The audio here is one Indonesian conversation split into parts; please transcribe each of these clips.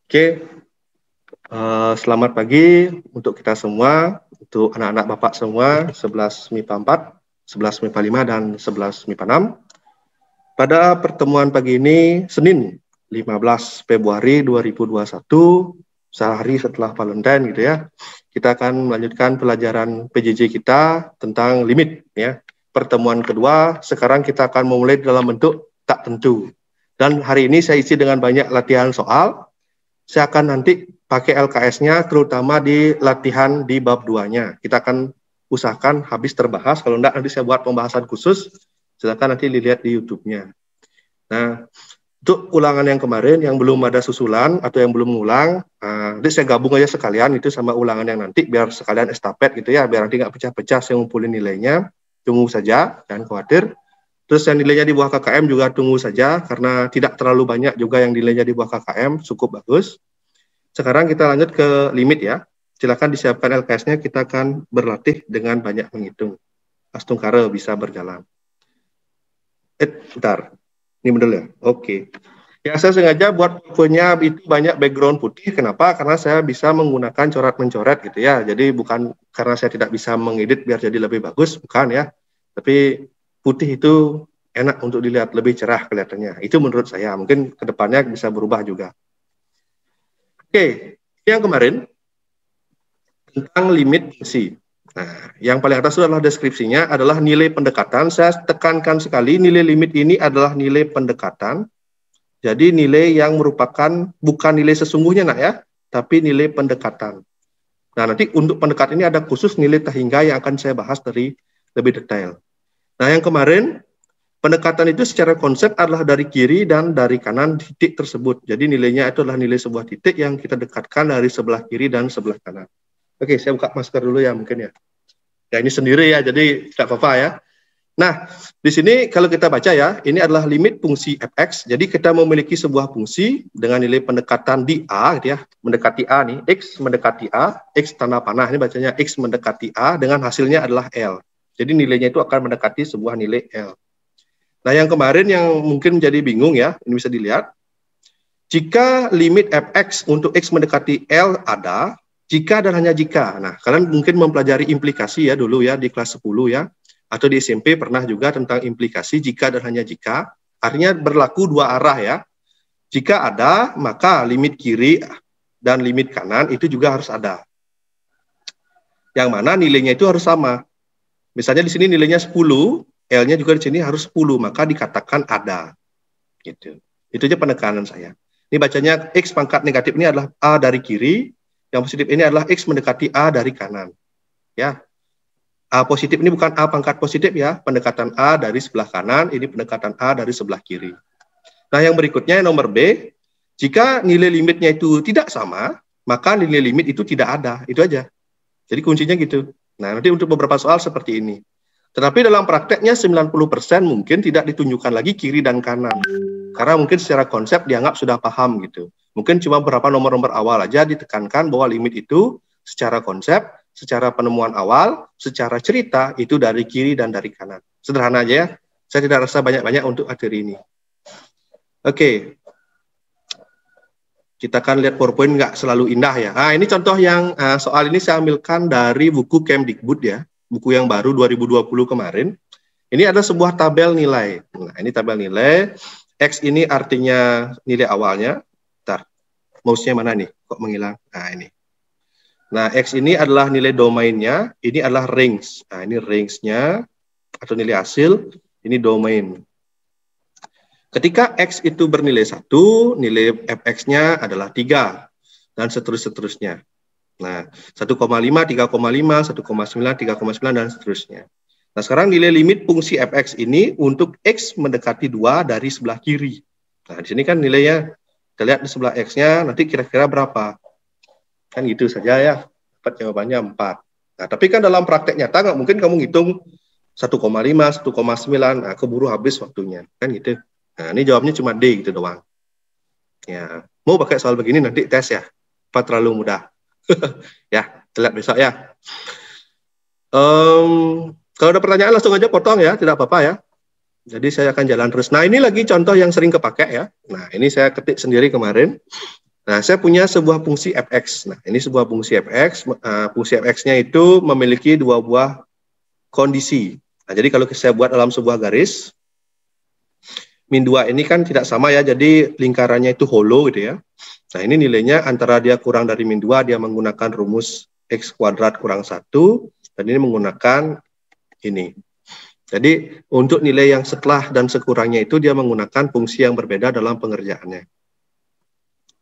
Oke, selamat pagi untuk kita semua, untuk anak-anak Bapak semua, 11 MIPA 4, 11 MIPA 5, dan 11 MIPA 6. Pada pertemuan pagi ini, Senin 15 Februari 2021, sehari setelah Valentine gitu ya, kita akan melanjutkan pelajaran PJJ kita tentang limit ya. Pertemuan kedua, sekarang kita akan memulai dalam bentuk tak tentu. Dan hari ini saya isi dengan banyak latihan soal. Saya akan nanti pakai LKS-nya terutama di latihan di bab 2-nya. Kita akan usahakan habis terbahas, kalau enggak nanti saya buat pembahasan khusus, silakan nanti dilihat di YouTube-nya. Nah, untuk ulangan yang kemarin yang belum ada susulan atau yang belum ngulang, nanti saya gabung aja sekalian itu sama ulangan yang nanti biar sekalian estafet gitu ya, biar nanti nggak pecah-pecah saya ngumpulin nilainya. Tunggu saja, jangan khawatir. Terus yang nilainya di bawah KKM juga tunggu saja, karena tidak terlalu banyak juga yang nilainya di bawah KKM, cukup bagus. Sekarang kita lanjut ke limit ya. Silakan disiapkan LKS-nya, kita akan berlatih dengan banyak menghitung. Astungkara bisa berjalan. Bentar. Ini benar ya? Oke. Ya, saya sengaja buat punya itu banyak background putih. Kenapa? Karena saya bisa menggunakan coret-mencoret gitu ya. Jadi bukan karena saya tidak bisa mengedit biar jadi lebih bagus, bukan ya. Tapi putih itu enak untuk dilihat, lebih cerah kelihatannya. Itu menurut saya. Mungkin kedepannya bisa berubah juga. Oke, yang kemarin tentang limit fungsi. Nah, yang paling atas itu adalah deskripsinya, adalah nilai pendekatan. Saya tekankan sekali, nilai limit ini adalah nilai pendekatan. Jadi nilai yang merupakan bukan nilai sesungguhnya nak ya, tapi nilai pendekatan. Nah, nanti untuk pendekatan ini ada khusus nilai terhingga yang akan saya bahas dari lebih detail. Nah, yang kemarin pendekatan itu secara konsep adalah dari kiri dan dari kanan titik tersebut. Jadi nilainya itu adalah nilai sebuah titik yang kita dekatkan dari sebelah kiri dan sebelah kanan. Oke, saya buka masker dulu ya mungkin ya. Ya ini sendiri ya, jadi tidak apa-apa ya. Nah, di sini kalau kita baca ya, ini adalah limit fungsi fx. Jadi kita memiliki sebuah fungsi dengan nilai pendekatan di A gitu ya, mendekati A nih, x mendekati A, x tanda panah ini bacanya x mendekati A dengan hasilnya adalah L. Jadi nilainya itu akan mendekati sebuah nilai L. Nah, yang kemarin yang mungkin jadi bingung ya, ini bisa dilihat. Jika limit fx untuk x mendekati L ada, jika dan hanya jika. Nah, kalian mungkin mempelajari implikasi ya dulu ya di kelas 10 ya. Atau di SMP pernah juga tentang implikasi jika dan hanya jika. Artinya berlaku dua arah ya. Jika ada, maka limit kiri dan limit kanan itu juga harus ada. Yang mana nilainya itu harus sama. Misalnya di sini nilainya 10, L-nya juga di sini harus 10, maka dikatakan ada. Gitu. Itu aja penekanan saya. Ini bacanya X pangkat negatif ini adalah A dari kiri, yang positif ini adalah X mendekati A dari kanan. Ya. A positif ini bukan A pangkat positif ya, pendekatan A dari sebelah kanan, ini pendekatan A dari sebelah kiri. Nah, yang berikutnya nomor B, jika nilai limitnya itu tidak sama, maka nilai limit itu tidak ada, itu aja. Jadi kuncinya gitu. Nah, nanti untuk beberapa soal seperti ini. Tetapi dalam prakteknya 90% mungkin tidak ditunjukkan lagi kiri dan kanan. Karena mungkin secara konsep dianggap sudah paham gitu. Mungkin cuma beberapa nomor-nomor awal aja ditekankan bahwa limit itu secara konsep, secara penemuan awal, secara cerita itu dari kiri dan dari kanan. Sederhana aja ya. Saya tidak rasa banyak-banyak untuk materi ini. Oke. Kita akan lihat PowerPoint nggak selalu indah ya. Nah, ini contoh yang soal ini saya ambilkan dari buku Kemdikbud ya. Buku yang baru 2020 kemarin. Ini ada sebuah tabel nilai. Nah, ini tabel nilai. X ini artinya nilai awalnya. Bentar. Mouse-nya mana nih? Kok menghilang? Nah, ini. Nah, X ini adalah nilai domainnya, ini adalah range. Nah, ini range-nya, atau nilai hasil, ini domain. Ketika X itu bernilai 1, nilai fx-nya adalah 3, dan seterusnya. Nah, 1,5, 3,5, 1,9, 3,9, dan seterusnya. Nah, sekarang nilai limit fungsi fx ini untuk X mendekati 2 dari sebelah kiri. Nah, di sini kan nilainya, kita lihat di sebelah X-nya, nanti kira-kira berapa? Kan gitu saja ya, dapat jawabannya 4. Nah, tapi kan dalam praktek nyata nggak mungkin kamu ngitung 1,5, 1,9, nah keburu habis waktunya, kan gitu. Nah, ini jawabnya cuma D gitu doang. Ya, mau pakai soal begini nanti tes ya, apa terlalu mudah? Ya, kita lihat besok ya. Kalau ada pertanyaan langsung aja potong ya, tidak apa-apa ya. Jadi saya akan jalan terus. Nah, ini lagi contoh yang sering kepake ya. Nah, ini saya ketik sendiri kemarin. Nah, saya punya sebuah fungsi fx. Nah, ini sebuah fungsi fx. Fungsi fx-nya itu memiliki dua buah kondisi. Nah, jadi kalau saya buat dalam sebuah garis, min 2 ini kan tidak sama ya, jadi lingkarannya itu hollow gitu ya. Nah, ini nilainya antara dia kurang dari min 2, dia menggunakan rumus x kuadrat kurang 1, dan ini menggunakan ini. Jadi, untuk nilai yang setelah dan sekurangnya itu, dia menggunakan fungsi yang berbeda dalam pengerjaannya.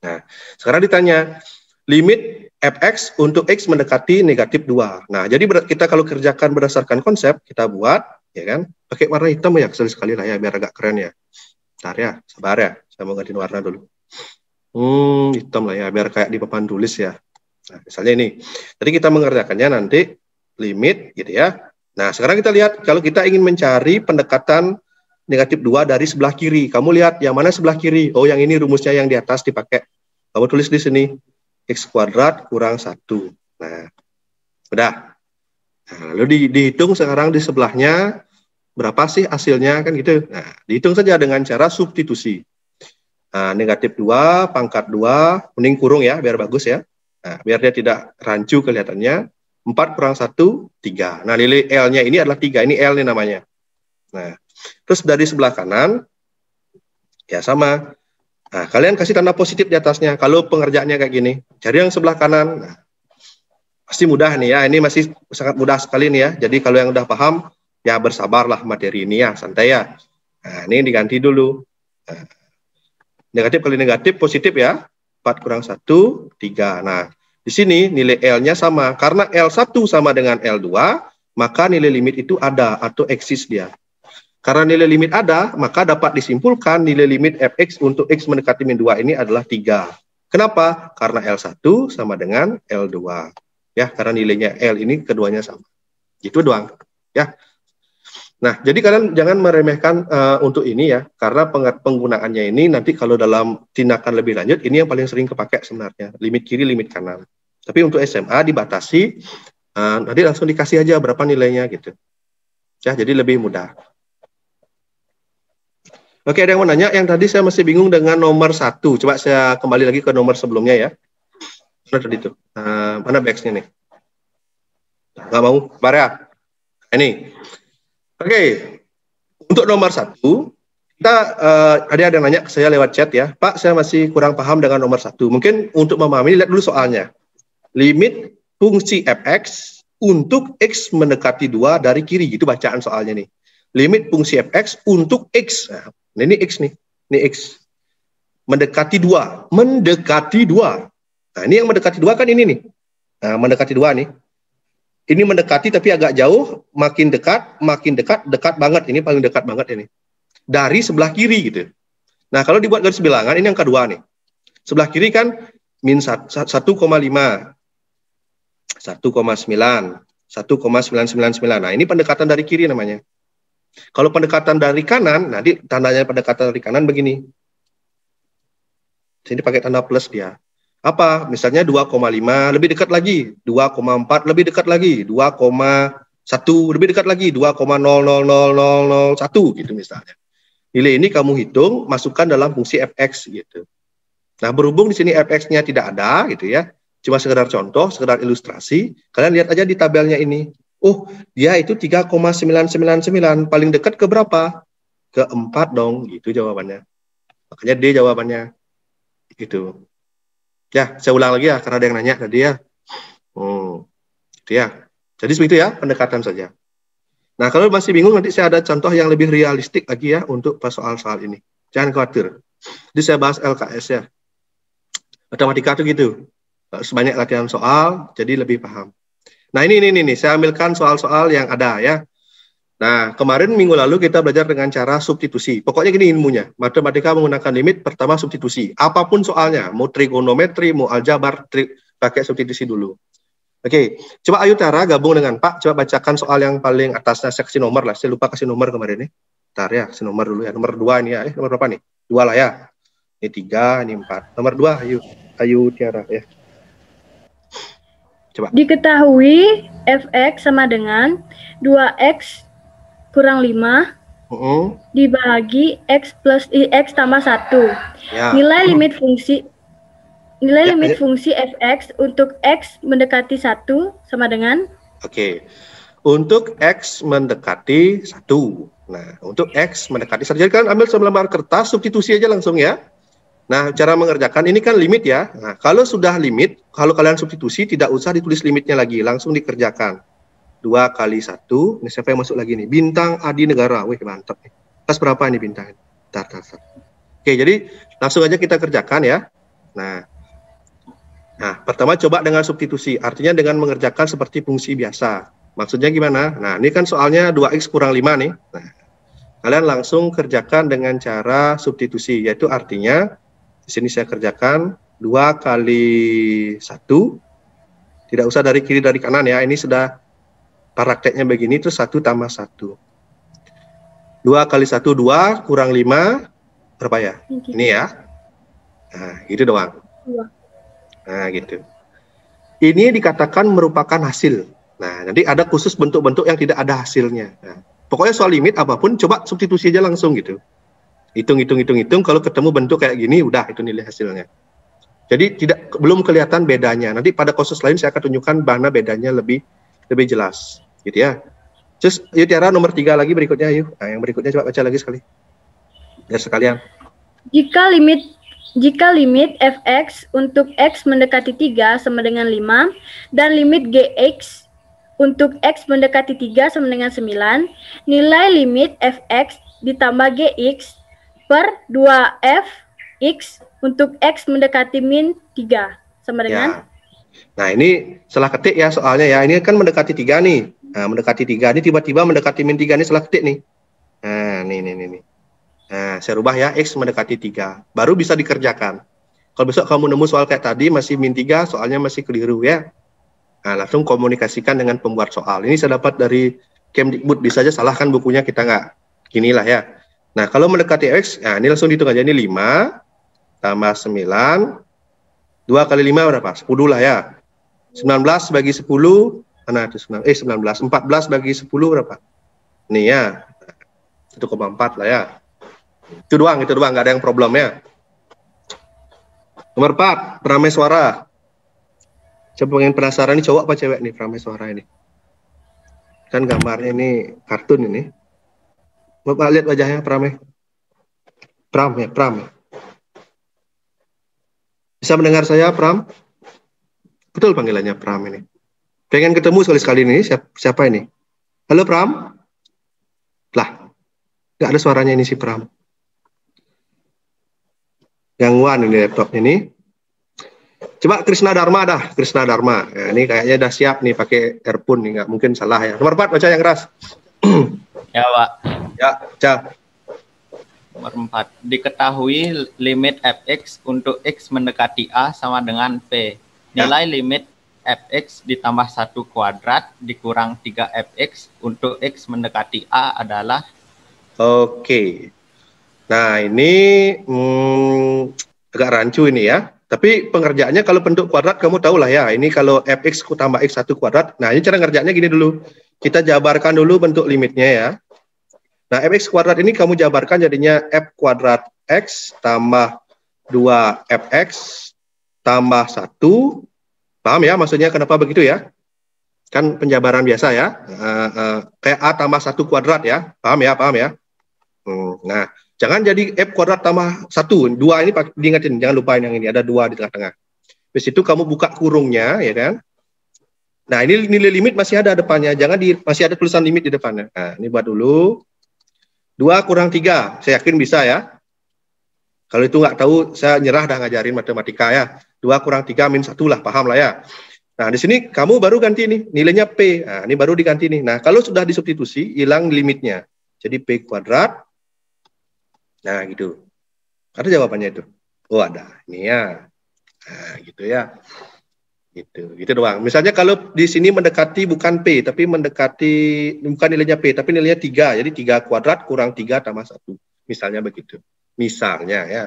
Nah, sekarang ditanya, limit fx untuk x mendekati negatif 2. Nah, jadi kita kalau kerjakan berdasarkan konsep, kita buat, ya kan, pakai warna hitam ya, sekali lah ya, biar agak keren ya. Bentar ya, sabar ya, saya mau ganti warna dulu. Hitam lah ya, biar kayak di papan tulis ya. Nah, misalnya ini. Jadi kita mengerjakannya nanti limit gitu ya. Nah, sekarang kita lihat kalau kita ingin mencari pendekatan negatif 2 dari sebelah kiri. Kamu lihat yang mana sebelah kiri? Oh, yang ini rumusnya yang di atas dipakai. Kamu tulis di sini x kuadrat kurang 1. Nah, udah. Nah, lalu dihitung sekarang di sebelahnya berapa sih hasilnya kan gitu. Nah, dihitung saja dengan cara substitusi. Nah, negatif 2 pangkat 2, mending kurung ya biar bagus ya. Nah, biar dia tidak rancu kelihatannya. 4 kurang 1, 3. Nah, nilai L-nya ini adalah 3. Ini L nih namanya. Nah, terus dari sebelah kanan, ya sama. Nah, kalian kasih tanda positif di atasnya. Kalau pengerjaannya kayak gini, cari yang sebelah kanan. Nah, pasti mudah nih ya. Ini masih sangat mudah sekali nih ya. Jadi kalau yang udah paham, ya bersabarlah materi ini ya, santai ya. Nah, ini diganti dulu. Nah, negatif kali negatif, positif ya. 4 kurang 1, 3. Nah, di sini nilai L-nya sama. Karena L1 sama dengan L2, maka nilai limit itu ada atau eksis dia. Karena nilai limit ada, maka dapat disimpulkan nilai limit fx untuk x mendekati min 2 ini adalah 3. Kenapa? Karena L1 sama dengan L2. Ya, karena nilainya L ini keduanya sama. Itu doang. Ya. Nah, jadi kalian jangan meremehkan untuk ini ya, karena penggunaannya ini nanti kalau dalam tindakan lebih lanjut, ini yang paling sering kepakai sebenarnya, limit kiri, limit kanan. Tapi untuk SMA dibatasi, nanti langsung dikasih aja berapa nilainya gitu. Ya, jadi lebih mudah. Oke, ada yang mau nanya? Yang tadi saya masih bingung dengan nomor 1. Coba saya kembali lagi ke nomor sebelumnya ya. Mana tadi itu? Mana BX-nya nih? Nggak mau? Bar ya? Ini. Oke, untuk nomor 1, kita ada yang nanya ke saya lewat chat ya. Pak, saya masih kurang paham dengan nomor 1. Mungkin untuk memahami, lihat dulu soalnya. Limit fungsi fx untuk x mendekati 2 dari kiri. Itu bacaan soalnya nih. Limit fungsi fx untuk x. Nah, ini x nih. Ini x. Mendekati 2. Mendekati 2. Nah, ini yang mendekati 2 kan ini nih. Nah, mendekati 2 nih. Ini mendekati tapi agak jauh, makin dekat, dekat banget. Ini paling dekat banget ini. Dari sebelah kiri gitu. Nah, kalau dibuat garis bilangan, ini yang kedua nih. Sebelah kiri kan min 1,5. 1,9, 1,999. Nah, ini pendekatan dari kiri namanya. Kalau pendekatan dari kanan, nanti tandanya pendekatan dari kanan begini. Sini pakai tanda plus dia. Apa? Misalnya 2,5 lebih dekat lagi, 2,4 lebih dekat lagi, 2,1 lebih dekat lagi, 2,00001 gitu misalnya. Nilai ini kamu hitung, masukkan dalam fungsi fx gitu. Nah, berhubung di sini fx-nya tidak ada gitu ya. Cuma sekedar contoh, sekedar ilustrasi. Kalian lihat aja di tabelnya ini. Oh, dia itu 3,999. Paling dekat ke berapa? Ke 4 dong, gitu jawabannya. Makanya D jawabannya. Gitu. Ya, saya ulang lagi ya, karena ada yang nanya tadi ya. Gitu ya. Jadi seperti itu ya, pendekatan saja. Nah, kalau masih bingung, nanti saya ada contoh yang lebih realistik lagi ya, untuk soal-soal ini. Jangan khawatir. Jadi saya bahas LKS ya. Matematika itu gitu. Sebanyak latihan soal, jadi lebih paham. Nah, ini saya ambilkan soal-soal yang ada ya. Nah, kemarin minggu lalu kita belajar dengan cara substitusi. Pokoknya gini ilmunya. Matematika menggunakan limit, pertama substitusi. Apapun soalnya, mau trigonometri, mau aljabar, pakai substitusi dulu. Oke, coba Ayu Tara gabung dengan Pak. Coba bacakan soal yang paling atasnya, saya kasih nomor lah. Saya lupa kasih nomor kemarin nih. Bentar ya, kasih nomor dulu ya. Nomor 2 ini ya. Nomor berapa nih? 2 lah ya. Ini 3, ini 4. Nomor 2, Ayu Tiara ya. Coba. Diketahui fx sama dengan 2x kurang 5 dibagi x plus x tambah 1. Ya. Nilai Nilai limit fungsi fx untuk x mendekati 1 sama dengan? Oke. Untuk x mendekati 1. Nah, untuk x mendekati 1. Jadi kan ambil selembar kertas, substitusi aja langsung ya. Nah, cara mengerjakan ini kan limit ya. Nah, kalau sudah limit, kalau kalian substitusi tidak usah ditulis limitnya lagi, langsung dikerjakan. 2 kali 1, ini siapa yang masuk lagi nih? Bintang Adi Negara. Wih, mantap nih. Atas berapa ini bintang? Tar. Oke, jadi langsung aja kita kerjakan ya. Nah, pertama coba dengan substitusi, artinya dengan mengerjakan seperti fungsi biasa. Maksudnya gimana? Nah, ini kan soalnya 2x kurang 5 nih. Nah, kalian langsung kerjakan dengan cara substitusi, yaitu artinya di sini saya kerjakan 2 kali 1, tidak usah dari kiri dari kanan ya, ini sudah prakteknya begini, terus 1 tambah 1. 2 kali 1, 2, kurang 5, berapa ya? Ini ya. Nah, gitu doang. Nah, gitu. Ini dikatakan merupakan hasil. Nah, nanti ada khusus bentuk-bentuk yang tidak ada hasilnya. Nah, pokoknya soal limit apapun, coba substitusi aja langsung gitu. Hitung, kalau ketemu bentuk kayak gini, udah itu nilai hasilnya. Jadi belum kelihatan bedanya. Nanti pada kasus lain saya akan tunjukkan mana bedanya lebih jelas, gitu ya. Terus, yuk Tiara nomor 3 lagi berikutnya, yuk. Nah, yang berikutnya coba baca lagi sekali. Biar sekalian. Jika limit fx untuk x mendekati 3 sama dengan 5 dan limit gx untuk x mendekati 3 sama dengan 9, nilai limit fx ditambah gx per 2fx untuk x mendekati min 3 sama dengan? Ya. Nah, ini salah ketik ya soalnya ya. Ini kan mendekati 3 nih. Nah, mendekati 3 ini tiba-tiba mendekati min 3 ini salah ketik nih. Nah, nih. Nah, saya rubah ya, x mendekati 3. Baru bisa dikerjakan. Kalau besok kamu nemu soal kayak tadi masih min 3, soalnya masih keliru ya. Nah, langsung komunikasikan dengan pembuat soal. Ini saya dapat dari Kemdikbud, bisa aja salahkan bukunya, kita nggak. Ginilah ya. Nah, kalau mendekati x, nah ini langsung dihitung aja. Ini 5 tambah 9. 2 kali 5 berapa? 10 lah ya. 19 bagi 10, mana itu 19. 14 bagi 10 berapa? Nih ya, 1,4 lah ya. Itu doang, nggak ada yang problem ya. Nomor 4, Prameswara. Saya pengen penasaran, ini cowok apa cewek nih Prameswara ini? Kan gambarnya ini kartun ini. Bapak lihat wajahnya Pram ya. Bisa mendengar saya, Pram? Betul panggilannya Pram ini. Pengen ketemu sekali-sekali ini, siapa ini? Halo Pram? Lah, nggak ada suaranya ini si Pram. Gangguan ini laptop ini. Coba Krisna Dharma dah, Ya, ini kayaknya udah siap nih pakai earphone nih, nggak mungkin salah ya. Nomor 4, baca yang keras. Ya, Pak. Ya, baca. Nomor 4. Diketahui limit fx untuk x mendekati a sama dengan p. Nilai limit fx ditambah 1 kuadrat dikurang 3fx untuk x mendekati a adalah? Oke. Nah, ini agak rancu ini ya. Tapi pengerjaannya kalau bentuk kuadrat kamu tahu lah ya. Ini kalau fx tambah x1 kuadrat. Nah, ini cara ngerjaannya gini dulu. Kita jabarkan dulu bentuk limitnya ya. Nah, fx kuadrat ini kamu jabarkan jadinya f kuadrat x tambah 2fx tambah 1. Paham ya maksudnya kenapa begitu ya? Kan penjabaran biasa ya. Kayak a tambah 1 kuadrat ya. Paham ya? Nah, jangan jadi f kuadrat tambah 1. 2 ini diingatin, jangan lupain yang ini. Ada 2 di tengah-tengah. Habis itu kamu buka kurungnya, ya kan? Nah, ini nilai limit masih ada depannya. Masih ada tulisan limit di depannya. Nah, ini buat dulu. 2 kurang 3. Saya yakin bisa ya. Kalau itu nggak tahu, saya nyerah dah ngajarin matematika ya. 2 kurang 3 min 1 lah, paham lah ya. Nah, di sini kamu baru ganti nih, nilainya P. Nah, ini baru diganti nih. Nah, kalau sudah disubstitusi, hilang limitnya. Jadi P kuadrat. Nah, gitu. Ada jawabannya itu? Oh, ada. Ini ya. Nah, gitu ya. Gitu doang. Misalnya kalau di sini mendekati bukan P, tapi bukan nilainya P, tapi nilainya 3. Jadi 3 kuadrat kurang 3 tambah 1. Misalnya begitu. Misalnya ya.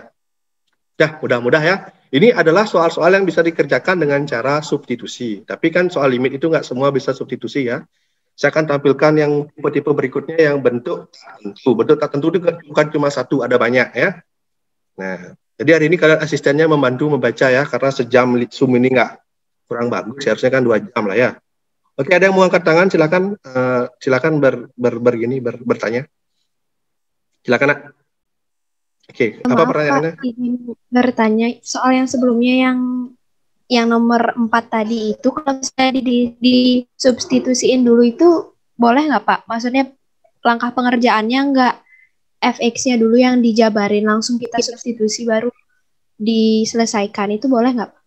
Mudah-mudah ya. Ini adalah soal-soal yang bisa dikerjakan dengan cara substitusi. Tapi kan soal limit itu nggak semua bisa substitusi ya. Saya akan tampilkan yang tipe-tipe berikutnya yang bentuk tak tentu. Bentuk tak tentu itu bukan cuma satu, ada banyak ya. Nah, Jadi hari ini kalian asistennya membantu membaca ya, karena sejam Zoom ini nggak kurang bagus, harusnya kan 2 jam lah ya. Oke, ada yang mau angkat tangan, silakan silakan bertanya. Silakan, Nak. Oke, apa Maaf, pertanyaannya? Pak, ingin bertanya soal yang sebelumnya yang nomor 4 tadi itu, kalau saya di substitusiin dulu itu boleh nggak, Pak? Maksudnya langkah pengerjaannya nggak fx-nya dulu yang dijabarin, langsung kita substitusi baru diselesaikan, itu boleh nggak, Pak?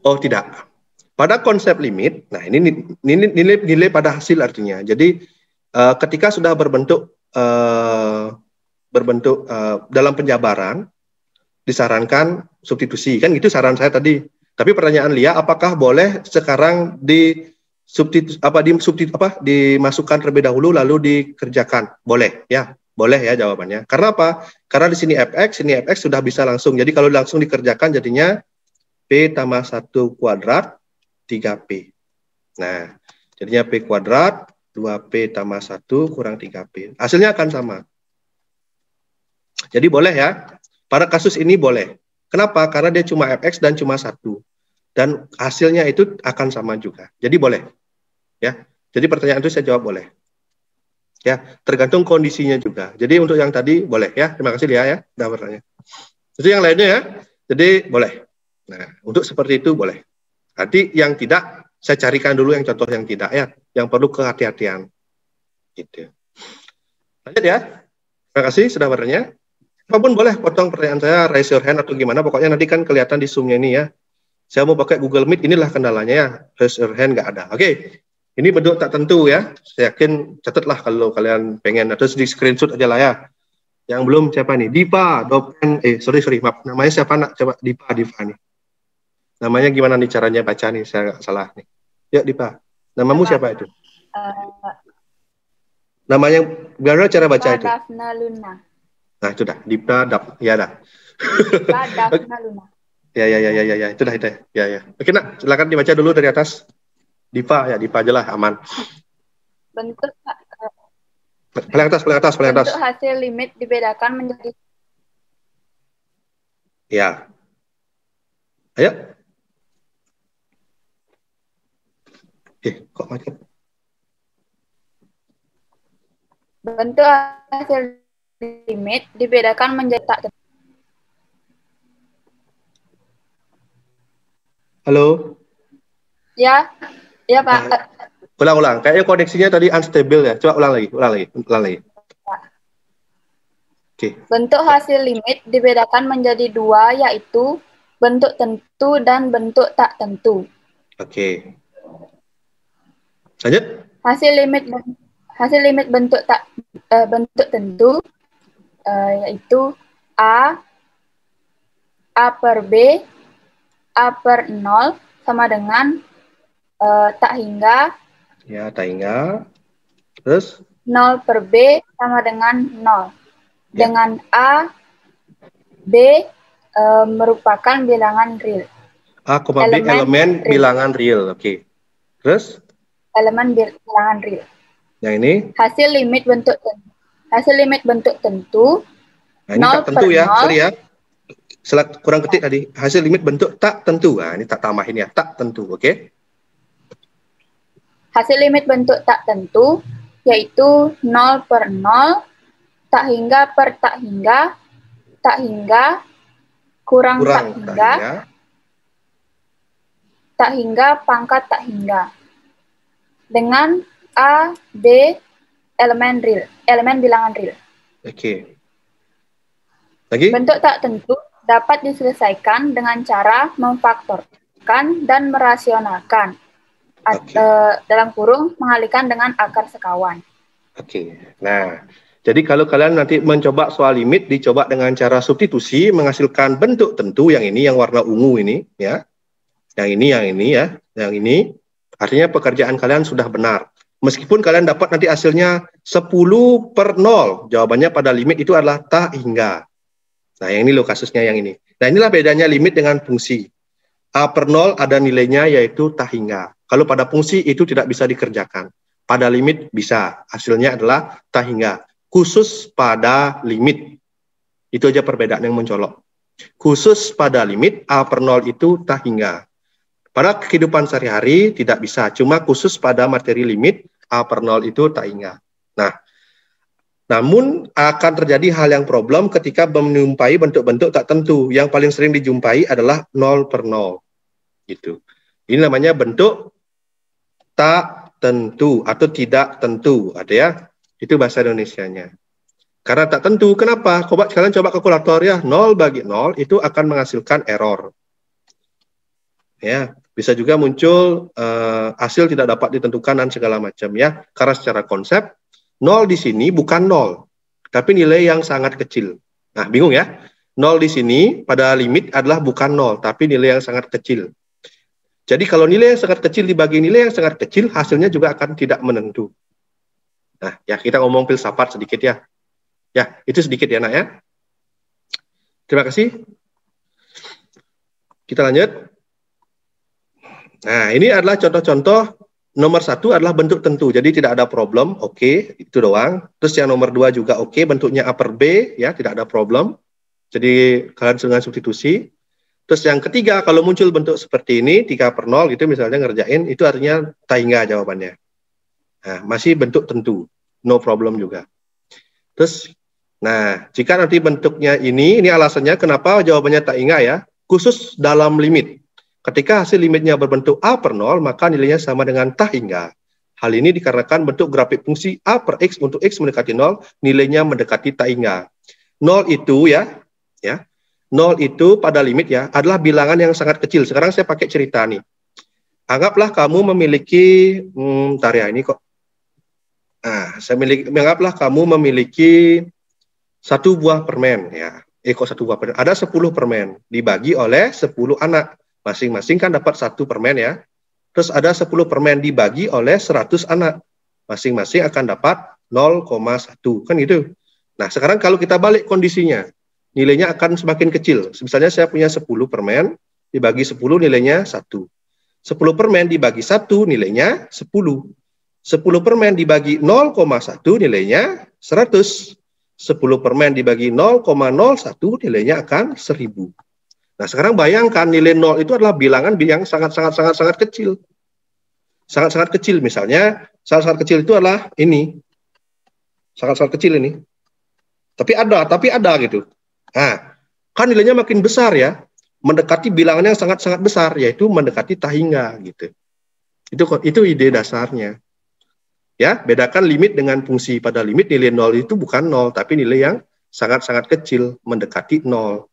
Oh, tidak. Pada konsep limit, nah ini nilai pada hasil artinya. Jadi ketika sudah berbentuk dalam penjabaran, disarankan substitusi, kan gitu saran saya tadi. Tapi pertanyaan Lia, apakah boleh sekarang dimasukkan terlebih dahulu lalu dikerjakan? Boleh ya, boleh ya jawabannya. Karena apa? Karena di sini fx sudah bisa langsung. Jadi kalau langsung dikerjakan jadinya p tambah 1 kuadrat 3p. Nah, jadinya p kuadrat 2p tambah 1 kurang 3p. Hasilnya akan sama. Jadi boleh ya, pada kasus ini boleh. Kenapa? Karena dia cuma fx dan cuma 1. Dan hasilnya itu akan sama juga. Jadi boleh. Ya. Jadi pertanyaan itu saya jawab boleh. Ya, tergantung kondisinya juga. Jadi untuk yang tadi boleh ya. Terima kasih Lia ya, sudah bertanya. Jadi yang lainnya ya, jadi boleh. Nah, untuk seperti itu boleh. Nanti yang tidak, saya carikan dulu yang contoh yang tidak ya, yang perlu kehati-hatian. Gitu. Lanjut ya. Terima kasih sudah bertanya. Apapun boleh potong pertanyaan saya, raise your hand atau gimana, pokoknya nanti kan kelihatan di Zoom-nya ini ya. Saya mau pakai Google Meet, inilah kendalanya ya, raise your hand nggak ada. Oke, ini bentuk tak tentu ya, saya yakin catatlah kalau kalian pengen, atau di screenshot aja lah ya. Yang belum siapa nih, Dipa, Dopen, sorry, maaf, namanya siapa nak, coba Dipa nih. Namanya gimana nih caranya baca nih, saya nggak salah nih. Ya Dipa, namamu siapa itu? Namanya, gimana cara baca itu? Dafna Luna. Nah, itu dah. Dipa, ya dah. Dafna Luna. Ya, itu dah. Ya. Oke, Nak, silakan dibaca dulu dari atas. Dipa aja lah, aman. Bentuk paling atas. Bentuk hasil limit dibedakan menjadi. Ya. Ayo. Kok macam? Bentuk hasil limit dibedakan menjadi tak tentu. Halo? Ya Pak. Ulang. Kayaknya koneksinya tadi unstable ya. Coba ulang lagi. Oke. Bentuk hasil limit dibedakan menjadi 2, yaitu bentuk tentu dan bentuk tak tentu. Oke. Lanjut. Hasil limit bentuk tentu yaitu A per B, A per 0 sama dengan tak hingga. Ya, tak hingga. Terus? 0 per B sama dengan 0. Ya. Dengan A, B merupakan bilangan real. A, B elemen bilangan real. Oke. Terus? Elemen bilangan real. Yang ini? Hasil limit bentuk tentu. Nah, ini tak tentu ya, sorry ya. Kurang ketik tadi. Hasil limit bentuk tak tentu. Nah, ini tak tambahin ya, tak tentu, oke? Hasil limit bentuk tak tentu yaitu 0 per 0, tak hingga per tak hingga, kurang tak hingga, tak hingga pangkat tak hingga. Dengan A, B, elemen bilangan real. Oke. Lagi? Bentuk tak tentu dapat diselesaikan dengan cara memfaktorkan dan merasionalkan. Dalam kurung mengalihkan dengan akar sekawan. Oke. Nah, jadi kalau kalian nanti mencoba soal limit, dicoba dengan cara substitusi menghasilkan bentuk tentu yang ini, yang warna ungu ini, ya. Yang ini, artinya pekerjaan kalian sudah benar. Meskipun kalian dapat nanti hasilnya 10 per 0, jawabannya pada limit itu adalah tak hingga. Nah, yang ini loh kasusnya yang ini. Nah, inilah bedanya limit dengan fungsi. A per 0 ada nilainya yaitu tak hingga. Kalau pada fungsi itu tidak bisa dikerjakan. Pada limit bisa. Hasilnya adalah tak hingga. Khusus pada limit. Itu aja perbedaan yang mencolok. Khusus pada limit A per 0 itu tak hingga. Pada kehidupan sehari-hari tidak bisa, cuma khusus pada materi limit A per 0 itu tak hingga. Nah, namun akan terjadi hal yang problem ketika menjumpai bentuk-bentuk tak tentu. Yang paling sering dijumpai adalah 0 per 0. Gitu. Ini namanya bentuk tak tentu atau tidak tentu. Ada ya? Itu bahasa Indonesianya. Karena tak tentu, kenapa? Kalian coba kalkulator ya, 0 bagi 0 itu akan menghasilkan error. Ya, bisa juga muncul hasil tidak dapat ditentukan dan segala macam ya. Karena secara konsep 0 di sini bukan 0, tapi nilai yang sangat kecil. Nah, bingung ya? 0 di sini pada limit adalah bukan 0, tapi nilai yang sangat kecil. Jadi kalau nilai yang sangat kecil dibagi nilai yang sangat kecil, hasilnya juga akan tidak menentu. Nah, ya kita ngomong filsafat sedikit ya. Ya, itu sedikit ya, Nak ya. Terima kasih. Kita lanjut. Nah, ini adalah contoh-contoh. Nomor 1 adalah bentuk tentu, jadi tidak ada problem, oke, itu doang. Terus yang nomor 2 juga oke, bentuknya A per B, ya, tidak ada problem. Jadi kalian dengan substitusi. Terus yang ketiga, kalau muncul bentuk seperti ini, 3 per 0 gitu misalnya ngerjain, itu artinya tak hingga jawabannya. Nah, masih bentuk tentu, no problem juga. Terus, nah, jika nanti bentuknya ini alasannya kenapa jawabannya tak hingga ya, khusus dalam limit. Ketika hasil limitnya berbentuk A per 0, maka nilainya sama dengan tak hingga. Hal ini dikarenakan bentuk grafik fungsi A per X untuk X mendekati 0, nilainya mendekati tak hingga. 0 itu ya, 0 itu pada limit ya, adalah bilangan yang sangat kecil. Sekarang saya pakai cerita nih. Anggaplah kamu memiliki, bentar ya, ini kok. Nah, anggaplah kamu memiliki 1 buah permen ya. Kok 1 buah permen? Ada 10 permen, dibagi oleh 10 anak. Masing-masing kan dapat 1 permen ya. Terus ada 10 permen dibagi oleh 100 anak. Masing-masing akan dapat 0,1. Kan gitu. Nah, sekarang kalau kita balik kondisinya, nilainya akan semakin kecil. Misalnya saya punya 10 permen, dibagi 10 nilainya 1. 10 permen dibagi 1 nilainya 10. 10 permen dibagi 0,1 nilainya 100. 10 permen dibagi 0,01 nilainya akan 1000. Nah, sekarang bayangkan nilai 0 itu adalah bilangan yang sangat kecil. Sangat-sangat kecil, misalnya sangat-sangat kecil itu adalah ini. Sangat-sangat kecil ini. Tapi ada gitu. Nah, kan nilainya makin besar ya. Mendekati bilangan yang sangat-sangat besar, yaitu mendekati tak hingga gitu. Itu ide dasarnya. Ya, bedakan limit dengan fungsi. Pada limit nilai 0 itu bukan 0, tapi nilai yang sangat-sangat kecil, mendekati 0.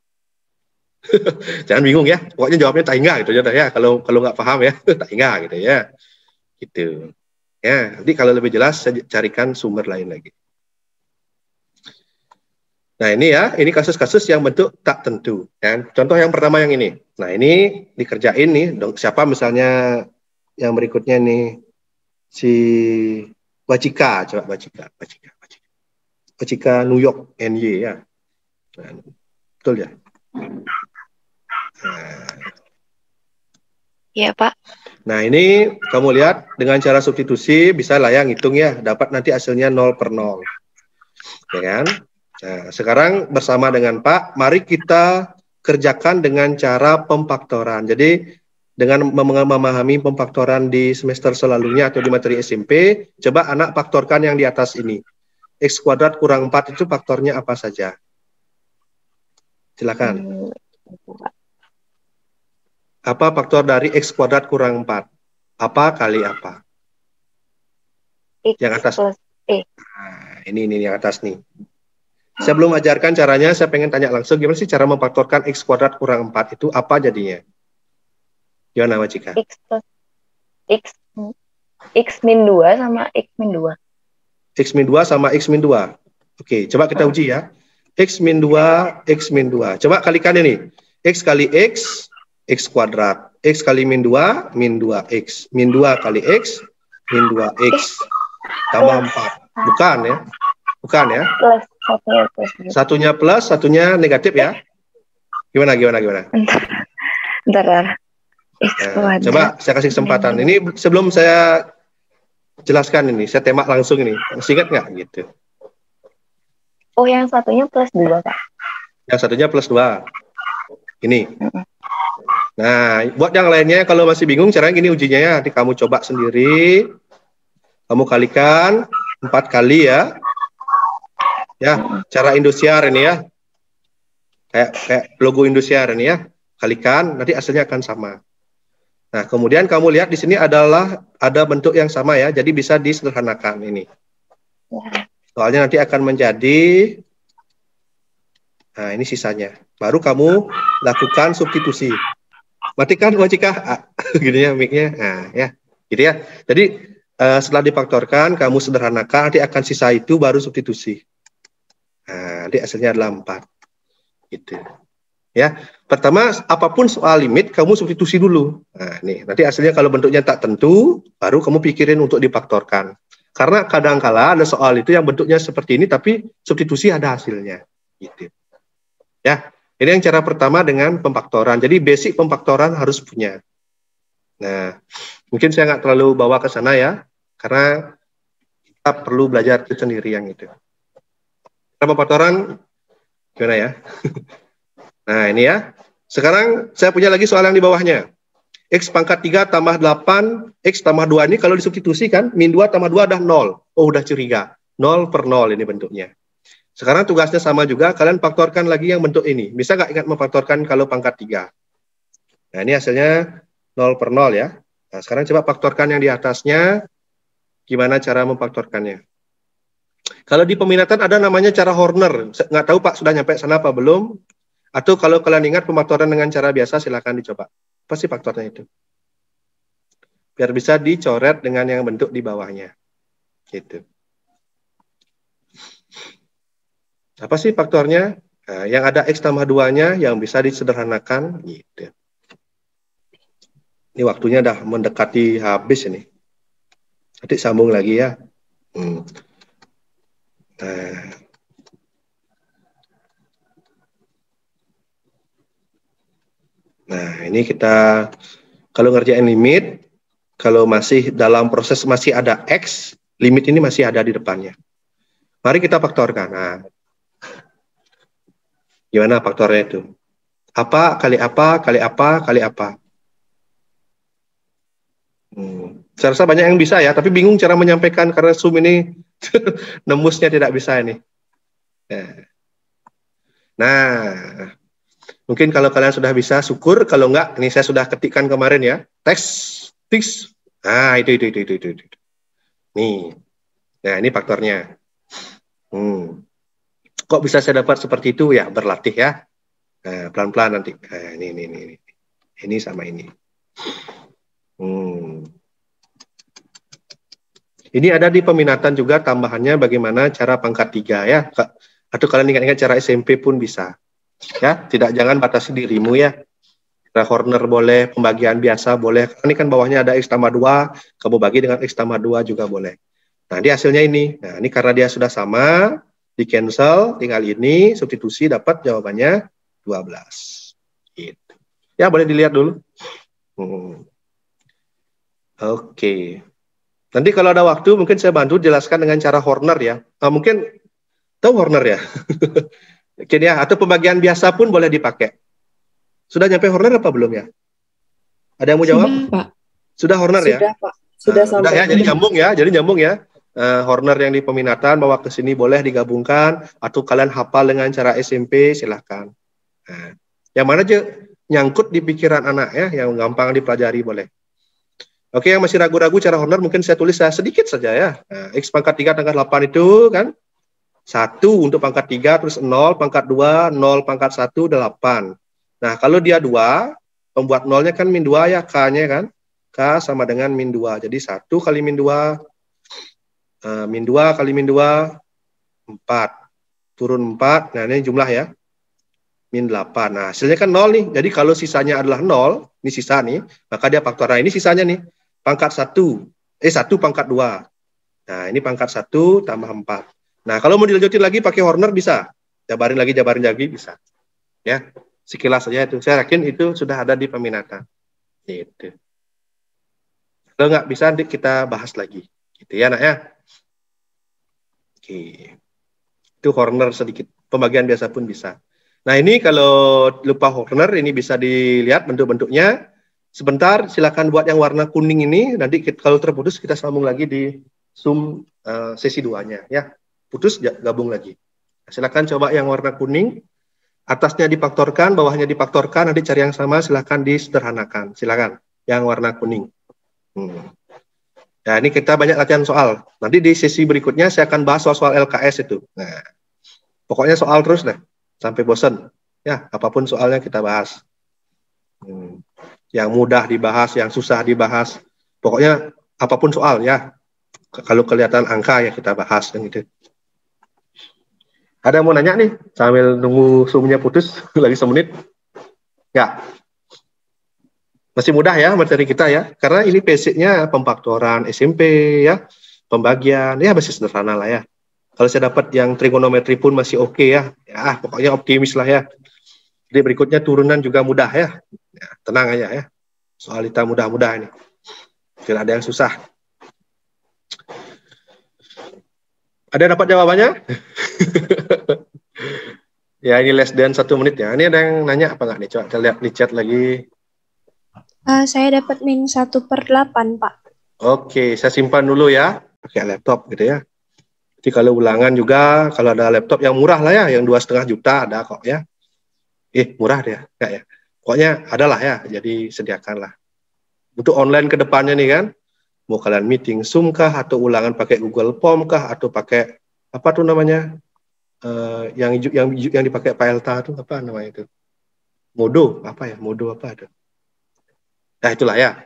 Jangan bingung ya, pokoknya jawabnya tak hingga gitu ya. Kalau nggak paham ya, tak hingga gitu ya. Gitu. Ya, nanti kalau lebih jelas saya carikan sumber lain lagi. Nah, ini ya, ini kasus-kasus yang bentuk tak tentu. Ya. Contoh yang pertama yang ini. Nah, ini dikerjain nih, siapa misalnya yang berikutnya nih, si Wachika, coba Wachika New York NY ya. Nah, betul ya? Iya, Pak. Nah, ini kamu lihat dengan cara substitusi bisa lah ya ngitung ya, dapat nanti hasilnya 0 per 0. Ya kan? Nah, sekarang bersama dengan Pak, mari kita kerjakan dengan cara pemfaktoran. Jadi, dengan memahami pemfaktoran di semester selalunya atau di materi SMP, coba anak faktorkan yang di atas ini. X kuadrat kurang 4 itu faktornya apa saja? Silakan. Apa faktor dari X kuadrat kurang 4? Apa kali apa? X yang atas. Plus E. Nah, ini yang atas nih. Saya belum ajarkan caranya, saya pengen tanya langsung, gimana sih cara memfaktorkan X kuadrat kurang 4 itu apa jadinya? Gimana, Wachika? X plus X min 2 sama X min 2. X min 2 sama X min 2. Oke, coba kita uji ya. X min 2, X min 2. Coba kalikan ini. X kali X, X kuadrat. X kali min 2, min 2X. Min 2 kali X, min 2X. Tambah 4. Bukan ya? Bukan ya? Plus, satunya plus, satunya negatif ya? Gimana? Bentar. X Nah, coba saya kasih kesempatan. Ini sebelum saya jelaskan ini, saya tembak langsung ini. Masih ingat nggak gitu? Oh, yang satunya plus 2, Pak. Yang satunya plus 2. Ini. Nah, buat yang lainnya kalau masih bingung caranya gini ujinya ya. Nanti kamu coba sendiri. Kamu kalikan 4 kali ya. Ya, cara Indosiar ini ya. Kayak logo Indosiar ini ya. Kalikan, nanti hasilnya akan sama. Nah, kemudian kamu lihat di sini adalah ada bentuk yang sama ya. Jadi bisa disederhanakan ini. Soalnya nanti akan menjadi, nah ini sisanya. Baru kamu lakukan substitusi. Matikan Wajika, gini ya mic-nya. Nah, ya, gitu ya. Jadi setelah difaktorkan, kamu sederhanakan, nanti akan sisa itu baru substitusi. Nah, nanti hasilnya adalah 4. Gitu. Ya, pertama apapun soal limit kamu substitusi dulu. Nah, nih nanti hasilnya kalau bentuknya tak tentu, baru kamu pikirin untuk difaktorkan. Karena kadang-kala ada soal itu yang bentuknya seperti ini, tapi substitusi ada hasilnya. Gitu. Ya, ini yang cara pertama dengan pemfaktoran. Jadi basic pemfaktoran harus punya. Nah, mungkin saya nggak terlalu bawa ke sana ya, karena kita perlu belajar sendiri yang itu. Pemfaktoran gimana ya? Nah, ini ya. Sekarang saya punya lagi soal yang di bawahnya. X pangkat 3 tambah 8, X tambah 2 ini kalau disubstitusi kan, min 2 tambah 2 adalah 0. Oh, udah curiga. 0 per 0 ini bentuknya. Sekarang tugasnya sama juga, kalian faktorkan lagi yang bentuk ini. Bisa nggak ingat memfaktorkan kalau pangkat 3? Nah, ini hasilnya 0 per 0 ya. Nah, sekarang coba faktorkan yang di atasnya. Gimana cara memfaktorkannya? Kalau di peminatan ada namanya cara Horner. Nggak tahu Pak, sudah nyampe sana apa belum? Atau kalau kalian ingat pemfaktoran dengan cara biasa, silakan dicoba. Apa sih faktornya itu? Biar bisa dicoret dengan yang bentuk di bawahnya. Gitu. Apa sih faktornya? Nah, yang ada X tambah 2-nya yang bisa disederhanakan. Gitu. Ini waktunya dah mendekati habis ini. Nanti sambung lagi ya. Nah, ini kita kalau ngerjain limit, kalau masih dalam proses masih ada X, limit ini masih ada di depannya. Mari kita faktorkan. Nah, gimana faktornya itu? Apa kali apa, kali apa, kali apa? Saya rasa banyak yang bisa ya, tapi bingung cara menyampaikan karena Zoom ini nembusnya tidak bisa ini. Nah, mungkin kalau kalian sudah bisa, syukur. Kalau enggak, ini saya sudah ketikkan kemarin ya. Teks. Nah, itu. Nih. Nah, ini faktornya. Kok bisa saya dapat seperti itu? Ya, berlatih ya. Nah, pelan-pelan nanti. Nah, ini. Ini sama ini. Ini ada di peminatan juga tambahannya bagaimana cara pangkat 3 ya. Atau kalian ingat-ingat cara SMP pun bisa. Ya, jangan batasi dirimu ya. Cara Horner boleh, pembagian biasa boleh. Ini kan bawahnya ada X tambah 2, kamu bagi dengan X tambah 2 juga boleh. Nah, di hasilnya ini. Nah, ini karena dia sudah sama, di cancel, tinggal ini, substitusi dapat jawabannya 12. Gitu. Ya, boleh dilihat dulu. Oke. Nanti kalau ada waktu, mungkin saya bantu jelaskan dengan cara Horner ya. Nah, mungkin tahu Horner ya? Mungkin ya, atau pembagian biasa pun boleh dipakai. Sudah nyampe Horner apa belum ya? Ada yang mau jawab? Sudah, Pak. Sudah Horner ya? Sudah, Pak. Sudah sampai. Sudah ya, jadi nyambung ya. Horner yang di peminatan bawa ke sini boleh digabungkan, atau kalian hafal dengan cara SMP, silahkan. Nah, yang mana aja nyangkut di pikiran anak ya, yang gampang dipelajari boleh. Oke, yang masih ragu-ragu cara Horner mungkin saya tulis sedikit saja ya. Nah, X pangkat 3 pangkat 8 itu kan 1 untuk pangkat 3, terus 0 pangkat 2, 0 pangkat 1, 8. Nah, kalau dia 2, pembuat 0-nya kan min 2 ya, K-nya kan. K sama dengan min 2. Jadi 1 kali min 2, min 2 kali min 2, 4. Turun 4, nah ini jumlah ya. Min 8. Nah, hasilnya kan 0 nih. Jadi kalau sisanya adalah 0, ini sisa nih, maka dia faktor. Nah, ini sisanya nih. Pangkat 1 pangkat 2. Nah, ini pangkat 1 tambah 4. Nah, kalau mau dilanjutin lagi pakai Horner bisa. Jabarin lagi bisa. Ya, sekilas saja itu. Saya yakin itu sudah ada di peminatan. Gitu. Kalau nggak bisa, nanti kita bahas lagi. Gitu ya, nak ya. Oke. Itu Horner sedikit. Pembagian biasa pun bisa. Nah, ini kalau lupa Horner, ini bisa dilihat bentuk-bentuknya. Sebentar, silakan buat yang warna kuning ini. Nanti kalau terputus, kita sambung lagi di Zoom sesi 2-nya. Ya, putus, gabung lagi. Silakan coba yang warna kuning. Atasnya difaktorkan, bawahnya difaktorkan. Nanti cari yang sama, silakan disederhanakan. Silakan, yang warna kuning. Ya, ini kita banyak latihan soal. Nanti di sesi berikutnya, saya akan bahas soal LKS itu. Nah, pokoknya soal terus deh. Sampai bosan. Ya, apapun soalnya kita bahas. Yang mudah dibahas, yang susah dibahas. Pokoknya apapun soal ya. Kalau kelihatan angka ya kita bahas kan gitu. Ada yang mau nanya nih sambil nunggu Zoom-nya putus lagi semenit? Ya. Masih mudah ya materi kita ya. Karena ini basicnya pemfaktoran SMP ya. Pembagian ya masih sederhana lah ya. Kalau saya dapat yang trigonometri pun masih oke ya. Ya pokoknya optimis lah ya. Jadi berikutnya turunan juga mudah ya. Ya, tenang aja ya. Soal kita mudah-mudah ini. Tidak ada yang susah. Ada yang dapat jawabannya? Ya ini less than 1 menit ya. Ini ada yang nanya apa nggak nih? Coba kita lihat di chat lagi. Saya dapat -1/8, Pak. Oke, saya simpan dulu ya. Pakai laptop gitu ya. Jadi kalau ulangan juga, kalau ada laptop yang murah lah ya, yang 2,5 juta ada kok ya. Murah deh, enggak ya. Pokoknya adalah ya, jadi sediakanlah. Untuk online ke depannya nih kan, mau kalian meeting Zoom kah, atau ulangan pakai Google Form kah, atau pakai apa tuh namanya, yang dipakai Pak Elta tuh apa namanya itu, Modo apa ya, Modo apa ada. Nah itulah ya,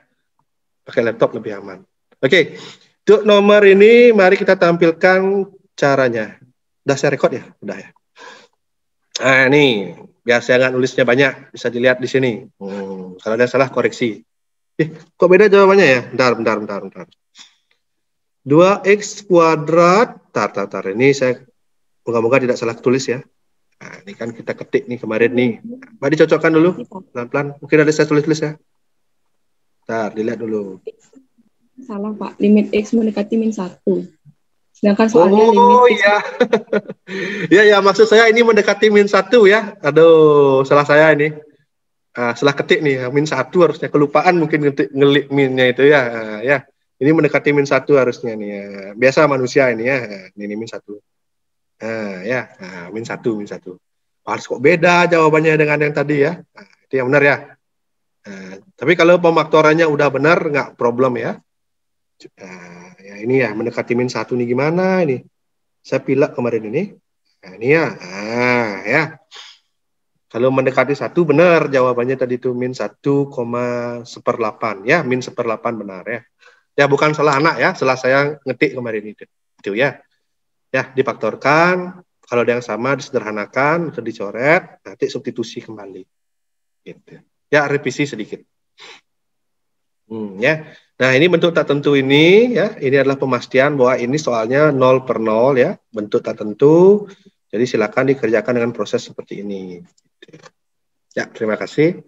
pakai laptop lebih aman. Oke, untuk nomor ini mari kita tampilkan caranya. Udah saya record ya, udah ya. Nah ini, biar saya nggak nulisnya banyak, bisa dilihat di sini. Kalau ada salah koreksi. Kok beda jawabannya ya? Bentar. 2x kuadrat. Tar. Ini saya moga-moga tidak salah tulis ya. Nah, ini kan kita ketik nih kemarin nih. Mari dicocokkan dulu. Pelan-pelan. Mungkin ada saya tulis ya. Ntar, dilihat dulu. Salah, Pak. Limit X mendekati -1. Sedangkan soalnya limit X. Iya. Ya, maksud saya ini mendekati -1 ya. Aduh, salah saya ini. Salah ketik nih, -1 harusnya, kelupaan mungkin ngelik minnya itu ya. Ya, ini mendekati -1 harusnya nih ya. Biasa manusia ini ya. Ini -1. Ya, -1. Harus kok beda jawabannya dengan yang tadi ya. Itu yang benar ya. Tapi kalau pemfaktorannya udah benar, nggak problem ya. Ya ini ya, mendekati -1 nih gimana ini? Saya pilih kemarin ini. Nah, ini ya. Ya. Kalau mendekati 1 benar jawabannya tadi itu -1,1/8 ya, -1/8 benar ya. Ya bukan salah anak ya, salah saya ngetik kemarin itu ya. Ya difaktorkan, kalau ada yang sama disederhanakan atau dicoret, nanti substitusi kembali. Gitu. Ya revisi sedikit. Ya. Nah ini bentuk tak tentu ini ya, ini adalah pemastian bahwa ini soalnya 0/0 ya, bentuk tak tentu. Jadi silakan dikerjakan dengan proses seperti ini. Ya, terima kasih.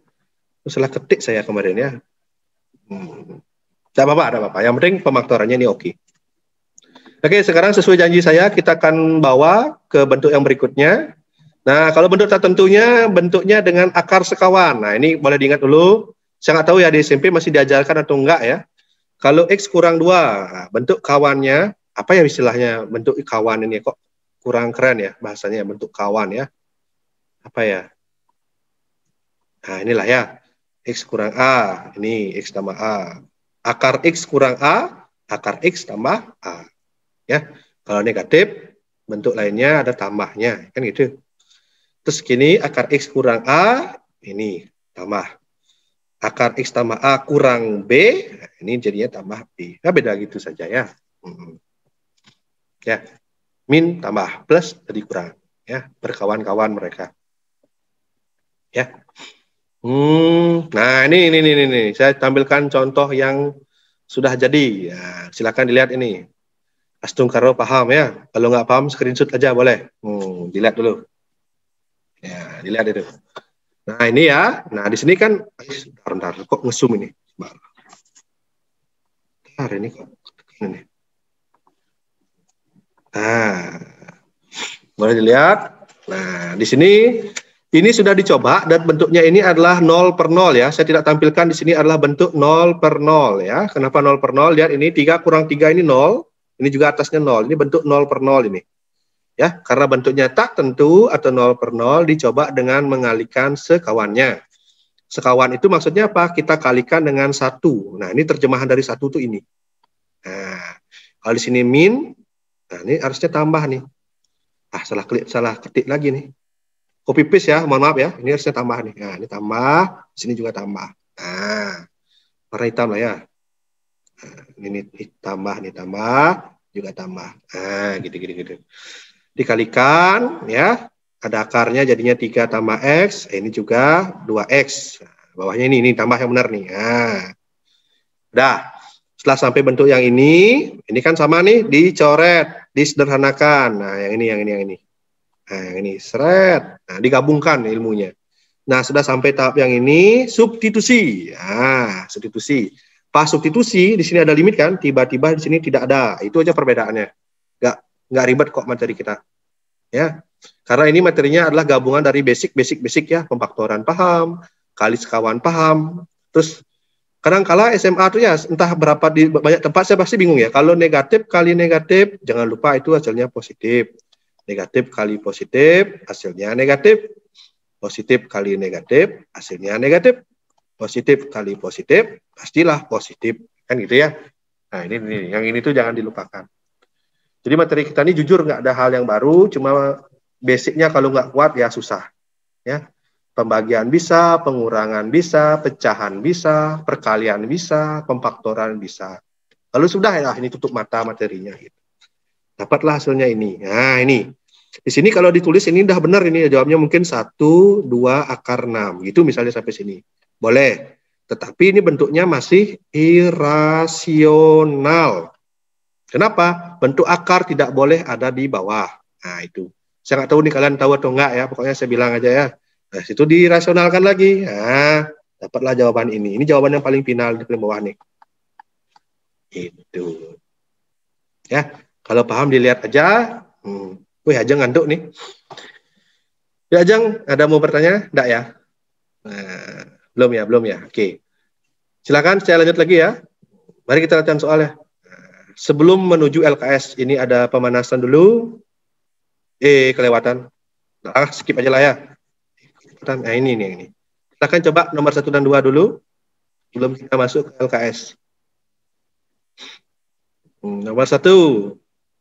Salah ketik saya kemarin ya. Tidak apa-apa. Yang penting pemfaktorannya ini oke. Oke, sekarang sesuai janji saya, kita akan bawa ke bentuk yang berikutnya. Nah, kalau bentuk tertentunya, bentuknya dengan akar sekawan. Nah, ini boleh diingat dulu. Saya nggak tahu ya di SMP masih diajarkan atau enggak ya. Kalau X kurang 2, bentuk kawannya, apa ya istilahnya bentuk kawan ini? Kok kurang keren ya bahasanya, bentuk kawan ya. Apa ya? Nah, inilah ya. X kurang A, ini X tambah A. Akar X kurang A, akar X tambah A. Ya, kalau negatif, bentuk lainnya ada tambahnya, kan gitu. Terus gini, akar X kurang A, ini tambah. Akar X tambah A kurang B, ini jadinya tambah B. Nah, beda gitu saja ya. Ya, min tambah plus jadi kurang. Ya, berkawan-kawan mereka. Ya. Nah, ini. Saya tampilkan contoh yang sudah jadi. Ya, silakan dilihat ini. Astung karo paham ya. Kalau nggak paham, screenshot aja boleh. Dilihat dulu. Ya, dilihat itu. Nah, ini ya. Nah, di sini kan, bentar. Kok nge-zoom ini? Bentar, ini kok. Ini. Nah, boleh dilihat. Nah, di sini Ini sudah dicoba dan bentuknya ini adalah 0 per 0 ya. Saya tidak tampilkan di sini adalah bentuk 0 per 0 ya. Kenapa 0 per 0? Lihat ini 3 kurang 3 ini 0. Ini juga atasnya 0. Ini bentuk 0 per 0 ini. Ya, karena bentuknya tak tentu atau 0 per 0 dicoba dengan mengalihkan sekawannya. Sekawan itu maksudnya apa? Kita kalikan dengan 1. Nah, ini terjemahan dari 1 itu ini. Nah, kalau di sini min, nah ini harusnya tambah nih. Ah, salah ketik lagi nih. Copy paste ya, mohon maaf ya. Ini harusnya tambah nih. Nah, ini tambah, sini juga tambah. Nah, warna hitam lah ya. Nah, ini tambah, juga tambah. Nah, gitu. Dikalikan ya. Ada akarnya jadinya 3 tambah X. Ini juga 2X. Nah, bawahnya ini tambah yang benar nih. Nah, udah. Setelah sampai bentuk yang ini kan sama nih, dicoret, disederhanakan. Nah, yang ini. Nah, yang ini, seret. Nah, digabungkan ilmunya. Nah, sudah sampai tahap yang ini, substitusi. Nah, substitusi. Pas substitusi, di sini ada limit kan? Tiba-tiba di sini tidak ada. Itu aja perbedaannya. Nggak ribet kok materi kita. Ya. Karena ini materinya adalah gabungan dari basic ya. Pemfaktoran paham, kali sekawan paham. Terus, kadang-kala SMA tuh ya, entah berapa di banyak tempat, saya pasti bingung ya. Kalau negatif kali negatif, jangan lupa itu hasilnya positif. Negatif kali positif, hasilnya negatif. Positif kali negatif, hasilnya negatif. Positif kali positif, pastilah positif. Kan gitu ya. Nah, ini yang ini tuh jangan dilupakan. Jadi materi kita ini jujur nggak ada hal yang baru, cuma basicnya kalau nggak kuat ya susah. Ya. Pembagian bisa, pengurangan bisa, pecahan bisa, perkalian bisa, pemfaktoran bisa. Lalu sudah ya, ini tutup mata materinya. Gitu. Dapatlah hasilnya ini. Nah, ini. Di sini kalau ditulis ini udah benar ini jawabnya mungkin 1, 2 akar 6 gitu misalnya sampai sini. Boleh. Tetapi ini bentuknya masih irasional. Kenapa? Bentuk akar tidak boleh ada di bawah. Nah, itu. Saya nggak tahu nih kalian tahu atau enggak ya. Pokoknya saya bilang aja ya. Nah, situ dirasionalkan lagi. Nah, dapatlah jawaban ini. Ini jawaban yang paling final di bawah nih. Itu. Ya, kalau paham dilihat aja. Wih, Ajeng ngantuk nih. Ya, Ajeng, ada mau bertanya? Enggak ya? Nah, belum ya. Oke. Silakan, saya lanjut lagi ya. Mari kita latihan soalnya. Sebelum menuju LKS, ini ada pemanasan dulu. Kelewatan. Skip aja lah ya. Nah, ini. Silakan coba nomor 1 dan 2 dulu. Sebelum kita masuk ke LKS. Nomor 1,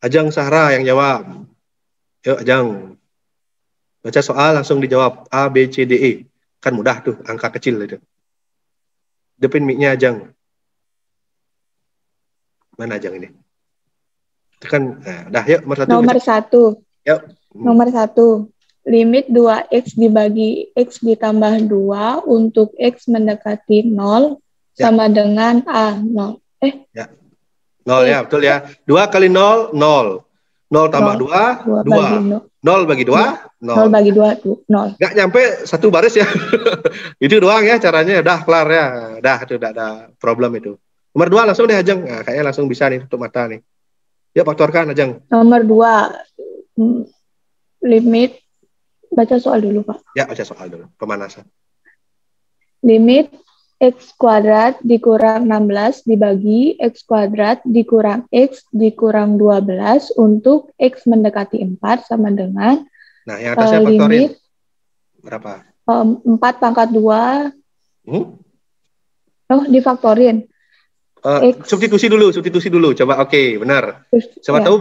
Ajeng Sahra yang jawab. Yuk, Ajeng. Baca soal langsung dijawab. A, B, C, D, E. Kan mudah tuh, angka kecil itu. Depan mic-nya Ajeng. Mana Ajeng ini? Tekan, nah, yuk, nomor 1. Yuk. Nomor 1. Limit 2X dibagi X ditambah 2 untuk X mendekati 0 sama dengan A, 0. Ya. 0 ya, betul ya. 2 kali 0, 0. 0 tambah 2, 2. 0 bagi 2, 0. 0 bagi 2, 0. Nggak nyampe 1 baris ya. Itu doang ya caranya. Udah kelar ya. Udah ada problem itu. Nomor 2 langsung deh Ajeng. Nah, kayaknya langsung bisa nih tutup mata nih. Ya, faktorkan Ajeng. Nomor 2. Limit. Baca soal dulu, Pak. Ya, baca soal dulu. Pemanasan. Limit X kuadrat dikurang 16 dibagi X kuadrat dikurang X dikurang 12 untuk X mendekati 4 sama dengan nah, yang atasnya faktorin. Berapa? 4 pangkat 2. Difaktorin. Substitusi dulu. Coba, oke, benar.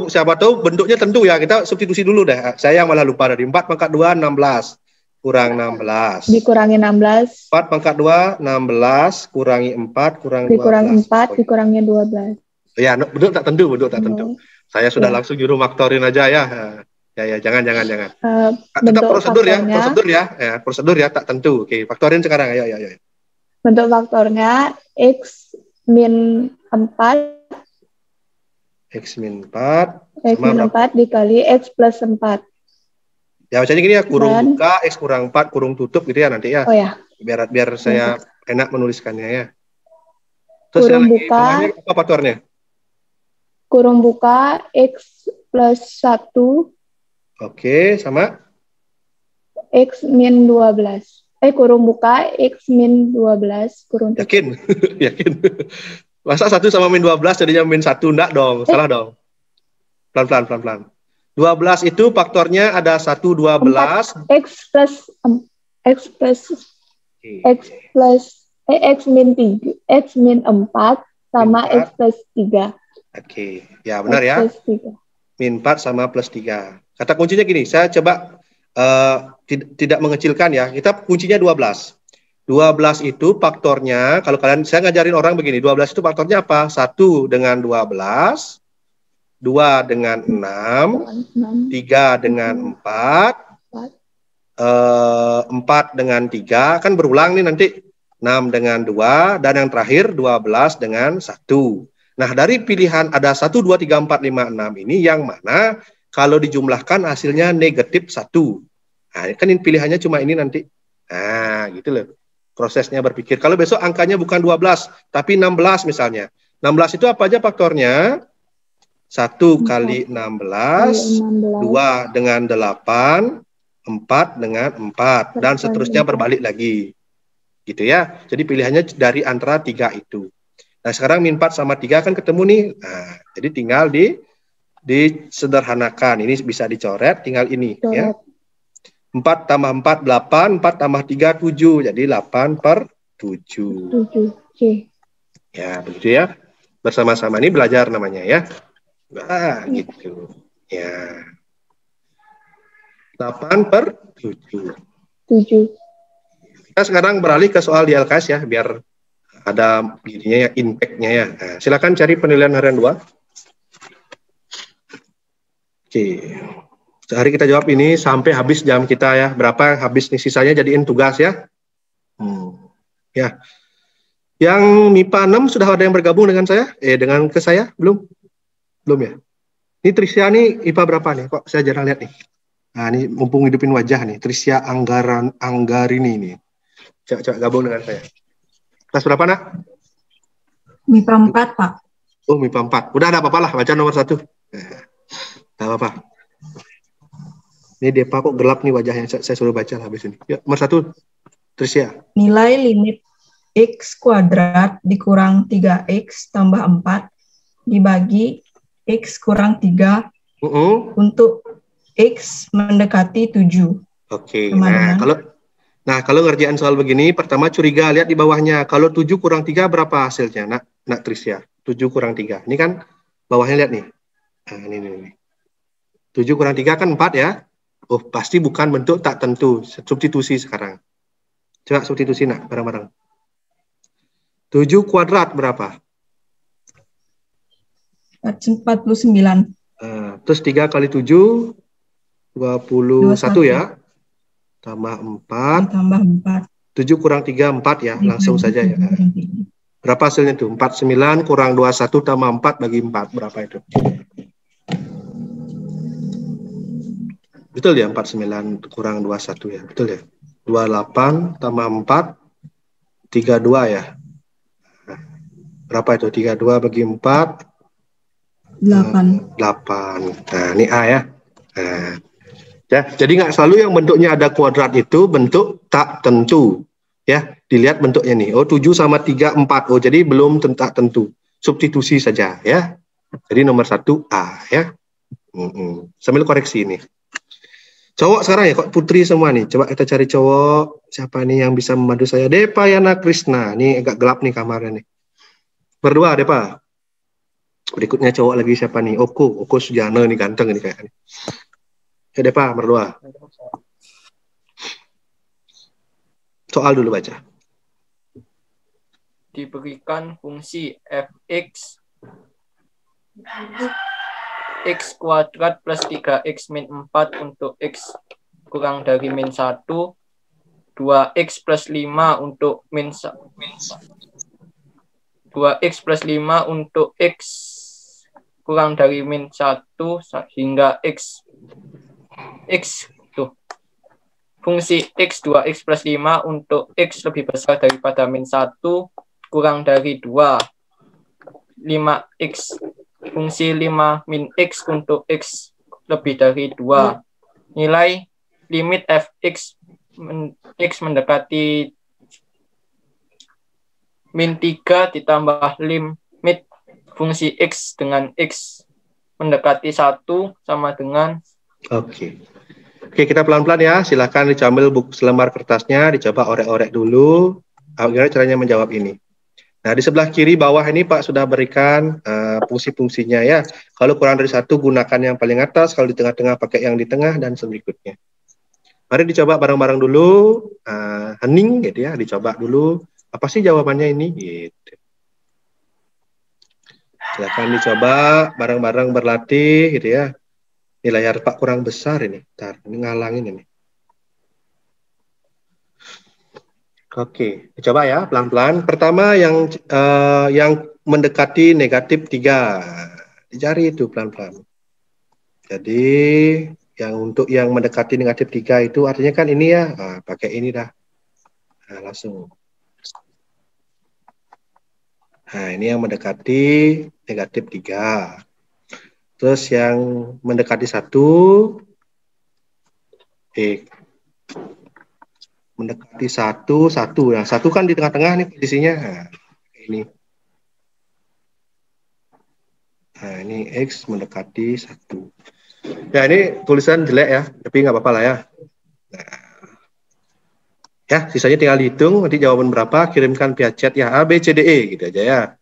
Siapa tahu bentuknya tentu ya. Kita substitusi dulu dah. Saya malah lupa dari 4 pangkat 2, 16. Kurang 16. Dikurangi 16. 4 pangkat 2, 16. Kurangi 4, kurang 12. Dikurangi 4, dikurangi 12. Ya, bentuk tak tentu. Saya sudah langsung nyuruh faktorin aja ya. Ya, jangan. Tetap prosedur ya. Prosedur ya, tak tentu. Oke, faktorin sekarang. Ayo. Bentuk faktornya X min 4. X min 4. X min 4 dikali X plus 4. Ya, bacanya gini ya, kurung buka, X kurang 4, kurung tutup gitu ya nanti ya. Oh ya. Biar saya enak menuliskannya ya. Terus kurung buka, apa faktornya? Kurung buka, X plus 1. Oke, sama? X min 12. Kurung buka X min 12 kurung tutup. Yakin? Yakin? Masa 1 sama min 12 jadinya min 1? Enggak dong, salah dong. Pelan-pelan. 12 itu faktornya ada 1, 12. X min 3, X min 4 sama min 4. X plus 3. Oke, ya benar X ya. plus 3. Min 4 sama plus 3. Kata kuncinya gini, saya coba tidak mengecilkan ya. Kita kuncinya 12. 12 itu faktornya, kalau kalian, saya ngajarin orang begini, 12 itu faktornya apa? 1 dengan 12, 2 dengan 6, 3 dengan 4, 4 dengan 3, kan berulang nih nanti, 6 dengan 2, dan yang terakhir 12 dengan 1. Nah, dari pilihan ada 1, 2, 3, 4, 5, 6 ini yang mana kalau dijumlahkan hasilnya negatif 1. Nah, kan pilihannya cuma ini nanti. Nah, gitu loh. Prosesnya berpikir. Kalau besok angkanya bukan 12, tapi 16 misalnya. 16 itu apa aja faktornya? 1 kali 16, 2 dengan 8, 4 dengan 4, dan seterusnya berbalik lagi. Gitu ya. Jadi pilihannya dari antara 3 itu. Nah, sekarang min 4 sama 3 kan ketemu nih. Nah, jadi tinggal disederhanakan. Ini bisa dicoret, tinggal ini. Ya. 4 tambah 4, 8. 4 tambah 3, 7. Jadi 8/7. 7. Oke. Ya, begitu ya. Bersama-sama ini belajar namanya ya. Nah, gitu. Ya. 8/7. 7. Kita sekarang beralih ke soal di LKS ya, biar ada gininya ya, impact-nya ya. Nah, silakan cari penilaian harian 2. Oke. Sehari kita jawab ini sampai habis jam kita ya. Berapa habis nih, sisanya jadiin tugas ya. Ya. Yang MIPA 6 sudah ada yang bergabung dengan saya? Dengan ke saya? Belum? Belum ya? Ini Trisya nih IPA berapa nih? Kok saya jarang lihat nih. Nah, ini mumpung hidupin wajah nih, Trisya Anggarini nih. Coba gabung dengan saya. Kelas berapa, Nak? MIPA 4, Pak. Oh, MIPA 4. Udah, ada apa-apa lah, baca nomor 1. Nah, apa-apa. Ini Depa kok gelap nih wajahnya, saya suruh baca habis ini. Ya, nomor 1, Trisya. Nilai limit X kuadrat dikurang 3X tambah 4 dibagi X kurang 3 untuk X mendekati 7. Oke, nah kalau ngerjain soal begini, pertama curiga, lihat di bawahnya. Kalau 7 kurang 3 berapa hasilnya, Nak Trisya? 7 kurang 3. Ini kan bawahnya lihat nih. Nah, ini. 7 kurang 3 kan 4 ya. Oh, pasti bukan bentuk tak tentu. Substitusi sekarang. Coba substitusi, Nak, bareng-bareng. 7 kuadrat berapa? 49. Terus 3 kali 7, 21 ya. Tambah 4. Tambah 4. 7 kurang 3, 4 ya. Langsung saja ya. Berapa hasilnya itu? 49 kurang 21 tambah 4 bagi 4. Berapa itu? Betul ya, 49 kurang 21 ya. Betul ya. 28 tambah 4, 32 ya. Berapa itu? 32 bagi 4. 8. Nah, ini A ya. Nah, ya, jadi nggak selalu yang bentuknya ada kuadrat itu bentuk tak tentu. Ya, dilihat bentuknya nih. Oh, 7 sama 3, 4. Oh, jadi belum tak tentu. Substitusi saja ya. Jadi nomor 1 A ya. Sambil koreksi ini. Cowok sekarang ya, kok putri semua nih. Coba kita cari cowok. Siapa nih yang bisa membantu saya? Depa Yana Krisna. Ini agak gelap nih kamarnya nih. Berdua, Depa. Berikutnya cowok lagi siapa nih? Oko Sujana nih, ganteng nih kayaknya. Ya Depa, berdua. Soal dulu baca. Diberikan fungsi fx x kuadrat plus 3x min 4 untuk x kurang dari min 1, 2x plus 5 untuk min 2x plus 5 untuk x kurang dari min 1 hingga x tuh. Fungsi x 2x plus 5 untuk x lebih besar daripada min 1 kurang dari 2. 5x. Fungsi 5 min x untuk x lebih dari 2. Nilai limit fx X mendekati min 3 ditambah limit fungsi X dengan X mendekati 1 sama dengan. Oke, kita pelan-pelan ya. Silakan dicambil selembar kertasnya, dicoba orek-orek dulu. Gimana caranya menjawab ini? Nah, di sebelah kiri bawah ini Pak sudah berikan fungsi-fungsinya ya. Kalau kurang dari 1 gunakan yang paling atas, kalau di tengah-tengah pakai yang di tengah dan seberikutnya. Mari dicoba bareng-bareng dulu, hening gitu ya, dicoba dulu. Apa sih jawabannya ini? Gitu. Silakan dicoba bareng-bareng berlatih gitu ya. Ini layar Pak kurang besar ini. Bentar, ini ngalangin ini. Oke, coba ya pelan-pelan. Pertama yang mendekati negatif 3. Dicari itu pelan-pelan. Jadi untuk yang mendekati negatif 3 itu artinya kan ini ya. Pakai ini dah. Nah, langsung. Nah, ini yang mendekati negatif 3. Terus yang mendekati 1. Mendekati 1. Nah, 1 kan di tengah-tengah nih posisinya. Nah, ini. Nah, ini X mendekati 1. Ya, ini tulisan jelek ya, tapi nggak apa-apa lah ya. Nah, ya, sisanya tinggal dihitung, nanti jawaban berapa, kirimkan via chat ya, A, B, C, D, E, gitu aja ya.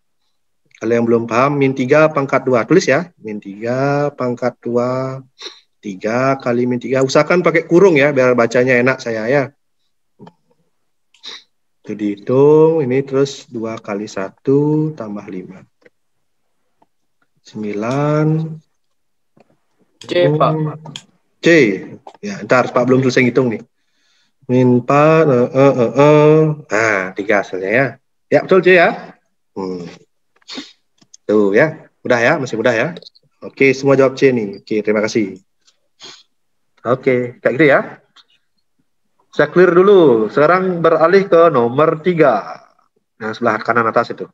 Kalau yang belum paham, min 3 pangkat 2, tulis ya, min 3 pangkat 2, 3 kali min 3, usahakan pakai kurung ya, biar bacanya enak saya ya. Itu dihitung, ini terus 2 kali 1 tambah 5. 9. C, Pak. C. Ya, ntar Pak belum selesai ngitung nih. Min 4, 3 hasilnya ya. Ya, betul C ya. Tuh ya, mudah ya, masih mudah ya. Oke, semua jawab C nih. Oke, terima kasih. Oke, kayak gitu ya. Saya clear dulu. Sekarang beralih ke nomor 3. Yang sebelah kanan atas itu.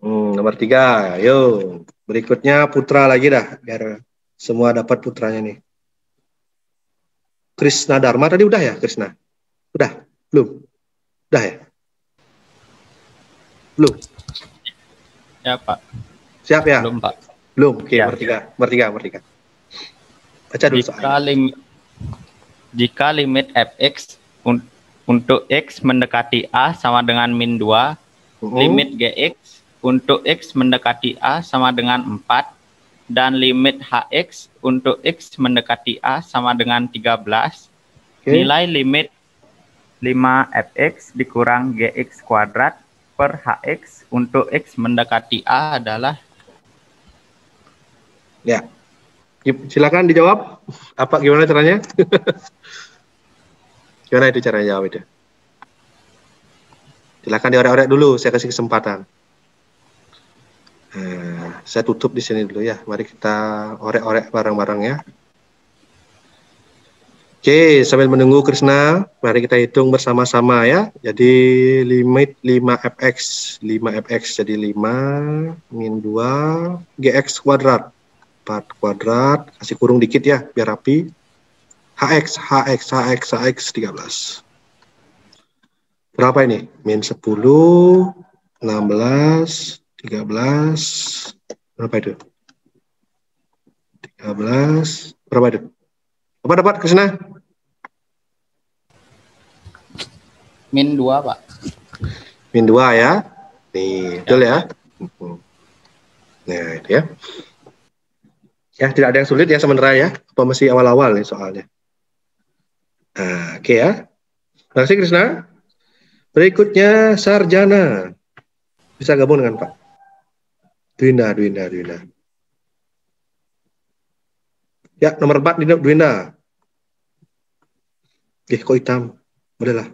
Nomor 3. Yuk, berikutnya putra lagi dah. Biar semua dapat putranya nih. Krisna Dharma tadi udah ya, Krisna? Udah? Belum? Udah ya? Belum? Ya, Pak. Siap ya? Belum, Pak. Belum. Oke, Ya. nomor 3. Baca dulu soalnya. Jika limit fx untuk x mendekati a sama dengan min 2, limit gx untuk x mendekati a sama dengan 4, dan limit hx untuk x mendekati a sama dengan 13, nilai limit 5fx dikurang gx kuadrat per hx untuk x mendekati a adalah. Ya, silakan dijawab. Gimana caranya? Gimana itu caranya jawab itu? Silakan diorek-orek dulu, saya kasih kesempatan. Saya tutup di sini dulu ya. Mari kita orek-orek bareng-bareng ya. Oke, sambil menunggu Krisna, mari kita hitung bersama-sama ya. Jadi limit 5fx jadi 5 min 2 gx kuadrat. 4 kuadrat, kasih kurung dikit ya, biar rapi. hx 13. Berapa ini? Min 10, 16, 13, berapa itu? 13, berapa itu? Apa dapat ke sana? Min 2, Pak. Min 2 ya. Nih, betul ya. Nah, itu ya. Ya, tidak ada yang sulit ya sementara ya. Apa masih awal-awal nih soalnya. Nah, oke ya. Terima kasih Krisna. Berikutnya Sarjana. Bisa gabung dengan Pak. Dwinda. Ya, nomor 4 Dwinda. Kok hitam? Udahlah.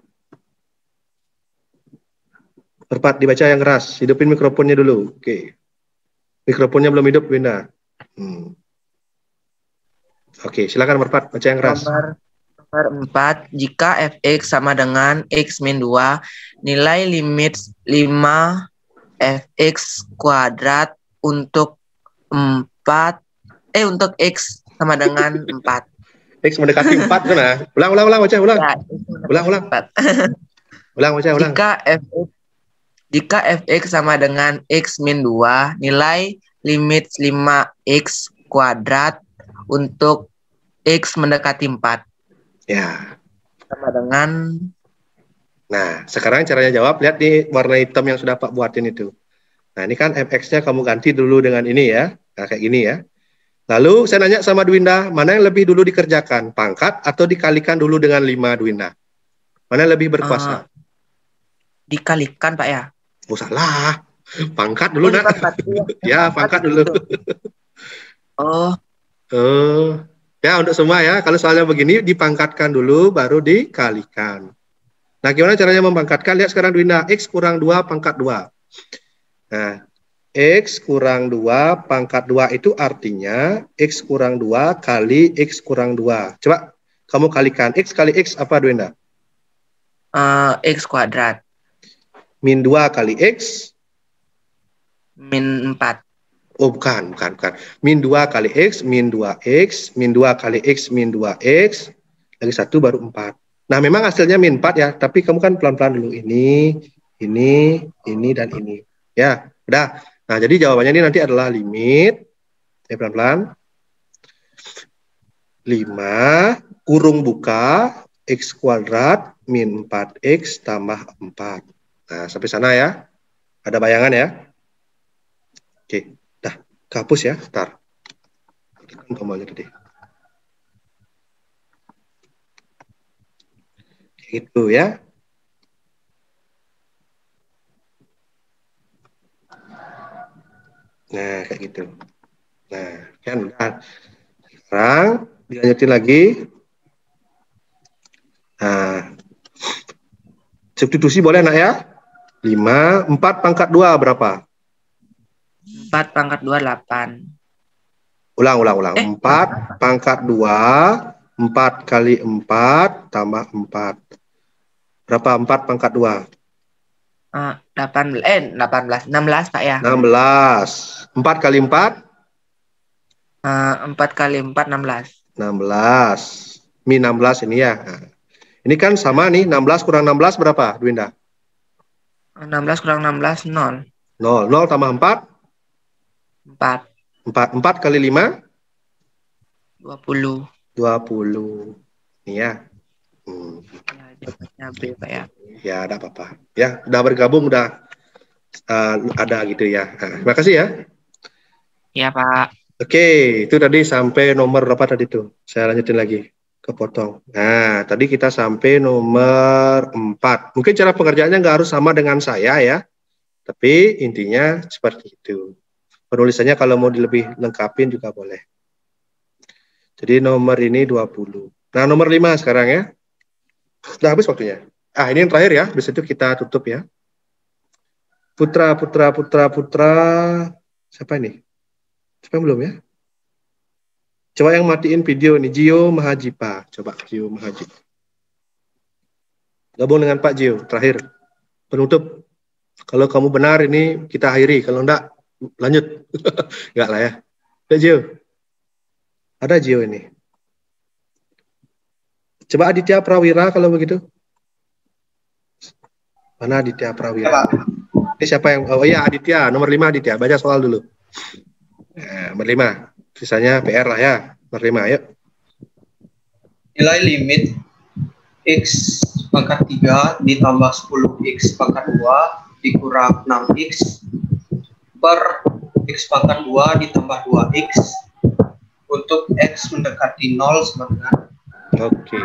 Nomor 4 dibaca yang keras. Hidupin mikrofonnya dulu. Oke. Mikrofonnya belum hidup Dwinda. Oke, silakan nomor 4 baca yang keras. Nomor 4, jika fx sama dengan x min 2, nilai limit 5 fx kuadrat untuk untuk x sama dengan 4. X mendekati 4 kan? Ulang, baca, ulang. Ya, Ulang. Ulang, baca, ulang. Jika fx sama dengan x min 2, nilai limit 5x kuadrat untuk x mendekati 4. Ya. Sama dengan... Nah, sekarang caranya jawab, lihat nih warna hitam yang sudah Pak buatin itu. Nah, ini kan fx-nya kamu ganti dulu dengan ini ya. Nah, kayak gini ya. Lalu saya nanya sama Dwinda, mana yang lebih dulu dikerjakan? Pangkat atau dikalikan dulu dengan 5, Dwinda? Mana yang lebih berkuasa? Dikalikan, Pak ya? Oh, salah. Pangkat dulu, nak. Ya, pangkat dulu. Ya, untuk semua ya. Kalau soalnya begini, dipangkatkan dulu, baru dikalikan. Nah, gimana caranya membangkatkan? Lihat sekarang Dwinda, X kurang 2 pangkat 2. Nah, X kurang 2 pangkat 2 itu artinya X kurang 2 kali X kurang 2. Coba kamu kalikan. X kali X apa, Dwinda? X kuadrat. Min 2 kali X? Min 4. Oh, bukan. Min 2 kali X, min 2X, min 2 kali X, min 2X, lagi 1 baru 4. Nah, memang hasilnya min 4 ya, tapi kamu kan pelan-pelan dulu. Ini, dan ini. Ya, udah. Nah, jadi jawabannya ini nanti adalah limit, ya pelan-pelan, 5, kurung buka, X kuadrat, min 4X tambah 4. Nah, sampai sana ya. Ada bayangan ya? Oke, dah. Hapus ya, ntar. Tombolnya gede. Gitu ya. Nah, kayak gitu. Nah, kan udah. Sekarang dilanjutin lagi. Nah, substitusi boleh nak ya? 5, 4 pangkat 2 berapa? 4 pangkat 2, 8. Ulang. 4 pangkat 2, 4 kali 4 tambah 4. Berapa 4 pangkat 2? 16, Pak ya? 16. 4 kali 4? 4 kali 4, 16. 16. Min 16 ini ya. Nah, ini kan sama nih, 16 kurang 16 berapa, Dwinda? 16 kurang 16, 0. 0 tambah 4? 4 kali 5? 20. 20. Ini ya. Ya, B, Pak ya. Ya, ada apa-apa. Ya, udah bergabung, udah ada gitu ya. Nah, terima kasih ya. Iya, Pak. Oke, itu tadi sampai nomor berapa tadi tuh? Saya lanjutin lagi. Kepotong. Nah, tadi kita sampai nomor 4. Mungkin cara pengerjaannya nggak harus sama dengan saya ya. Tapi intinya seperti itu. Penulisannya kalau mau lebih lengkapin juga boleh. Jadi nomor ini 20. Nah, nomor 5 sekarang ya. Sudah habis waktunya. Ini yang terakhir ya. Habis itu kita tutup ya. Putra. Siapa ini? Siapa yang belum ya? Coba yang matiin video ini. Gio Mahajipa. Coba Gio Mahajipa. Gabung dengan Pak Gio. Terakhir. Penutup. Kalau kamu benar ini kita akhiri. Kalau enggak, lanjut. Enggak lah ya. Ada Gio. Ada Gio ini. Coba Aditya Prawira kalau begitu. Mana Aditya Prawira? Ini siapa yang... Oh iya, Aditya. Nomor 5 Aditya. Baca soal dulu. Nah, nomor 5. Sisanya PR lah ya. Nomor 5, ayo. Nilai limit X pangkat 3 ditambah 10X pangkat 2 dikurang 6X per X pangkat 2 ditambah 2X untuk X mendekati 0 sama dengan. Oke.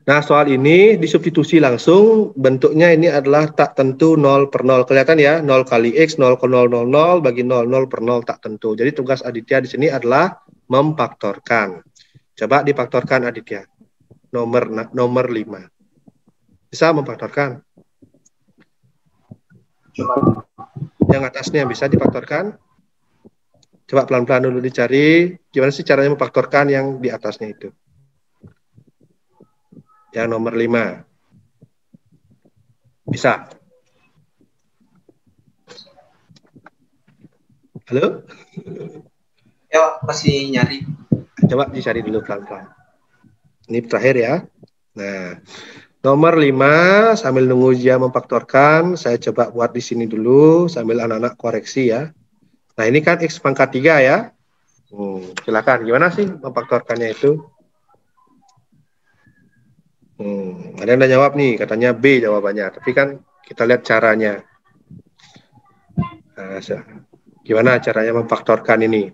Nah, soal ini disubstitusi langsung. Bentuknya ini adalah tak tentu 0 per 0. Kelihatan ya, 0 kali X, 0 ke 0, 0, 0, bagi 0, 0 per 0 tak tentu. Jadi tugas Aditya di sini adalah memfaktorkan. Coba difaktorkan Aditya. Nomor 5. Bisa memfaktorkan? Yang atasnya bisa difaktorkan? Coba pelan-pelan dulu dicari. Gimana sih caranya memfaktorkan yang di atasnya itu? Yang nomor 5. Bisa? Halo? Ya, masih nyari. Coba dicari dulu pelan-pelan. Ini terakhir ya. Nah, nomor 5, sambil nunggu dia memfaktorkan, saya coba buat di sini dulu, sambil anak-anak koreksi ya. Nah, ini kan X pangkat 3 ya. Silakan, gimana sih memfaktorkannya itu? Ada yang udah jawab nih, katanya B jawabannya. Tapi kan kita lihat caranya. Nah, gimana caranya memfaktorkan ini?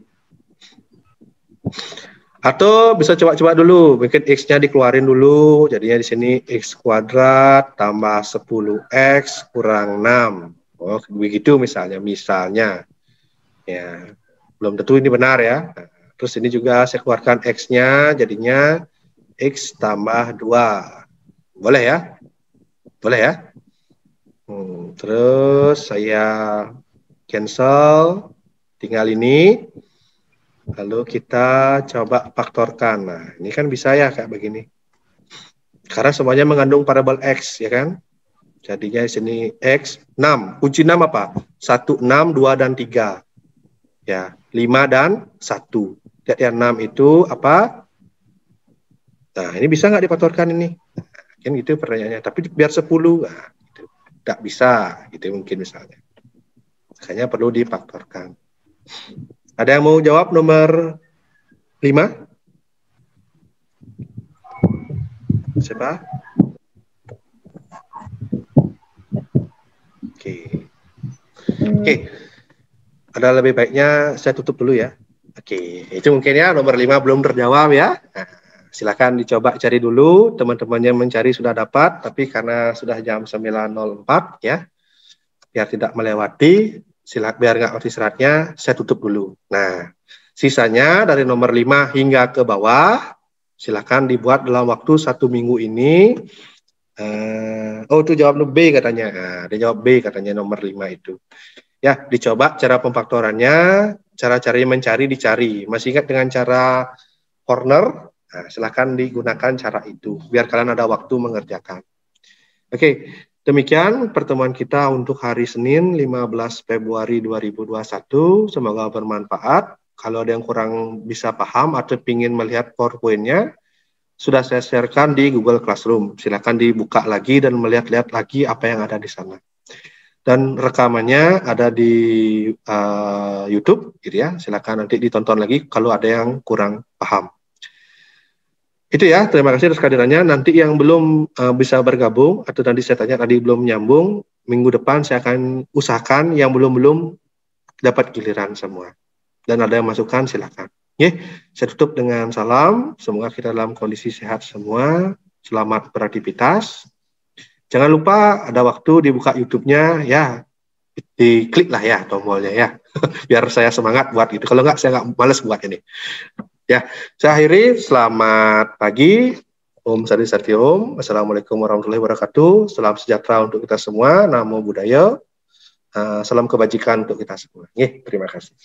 Atau bisa coba-coba dulu, mungkin X-nya dikeluarin dulu, jadinya di sini X kuadrat tambah 10X kurang 6. Oh, begitu misalnya. Ya, belum tentu ini benar ya. Nah, terus ini juga saya keluarkan X-nya, jadinya X tambah 2. Boleh ya? Boleh ya? Terus saya cancel, tinggal ini. Lalu kita coba faktorkan. Nah, ini kan bisa ya kayak begini. Karena semuanya mengandung variabel X, ya kan? Jadinya di sini X, 6. Kunci 6 apa? 1, 6, 2, dan 3. Ya, 5 dan 1. Lihat ya, 6 itu apa? Nah, ini bisa nggak difaktorkan ini? Kan gitu pertanyaannya. Tapi biar 10, nah, gitu. Nggak bisa, gitu mungkin misalnya. Makanya perlu difaktorkan. Ada yang mau jawab nomor 5? Siapa? Oke. Ada lebih baiknya saya tutup dulu ya. Oke, itu mungkin ya nomor 5 belum terjawab ya. Nah, silakan dicoba cari dulu, teman-temannya mencari sudah dapat, tapi karena sudah jam 9.04 ya, biar tidak melewati, biar nggak mati seratnya, saya tutup dulu. Nah, sisanya dari nomor 5 hingga ke bawah, silakan dibuat dalam waktu 1 minggu ini. Oh, itu jawab B katanya. Nah, dia jawab B katanya nomor 5 itu. Ya, dicoba cara pemfaktorannya, cara-caranya mencari, dicari. Masih ingat dengan cara corner? Nah, silakan digunakan cara itu, biar kalian ada waktu mengerjakan. Oke. Demikian pertemuan kita untuk hari Senin 15 Februari 2021. Semoga bermanfaat. Kalau ada yang kurang bisa paham atau ingin melihat PowerPoint-nya, sudah saya sharekan di Google Classroom. Silakan dibuka lagi dan melihat-lihat lagi apa yang ada di sana. Dan rekamannya ada di YouTube, gitu ya. Silakan nanti ditonton lagi kalau ada yang kurang paham. Itu ya, terima kasih atas kehadirannya. Nanti yang belum bisa bergabung, atau nanti saya tanya tadi belum nyambung, minggu depan saya akan usahakan yang belum dapat giliran semua. Dan ada yang masukan, silakan. Saya tutup dengan salam, semoga kita dalam kondisi sehat semua, selamat beraktivitas. Jangan lupa ada waktu dibuka YouTube-nya, ya, diklik lah ya tombolnya ya, biar saya semangat buat itu. Kalau enggak, saya nggak males buat ini. Ya, saya akhiri. Selamat pagi. Om Sari Sati Om. Assalamualaikum warahmatullahi wabarakatuh. Salam sejahtera untuk kita semua. Namo Buddhaya. Salam kebajikan untuk kita semua. Terima kasih.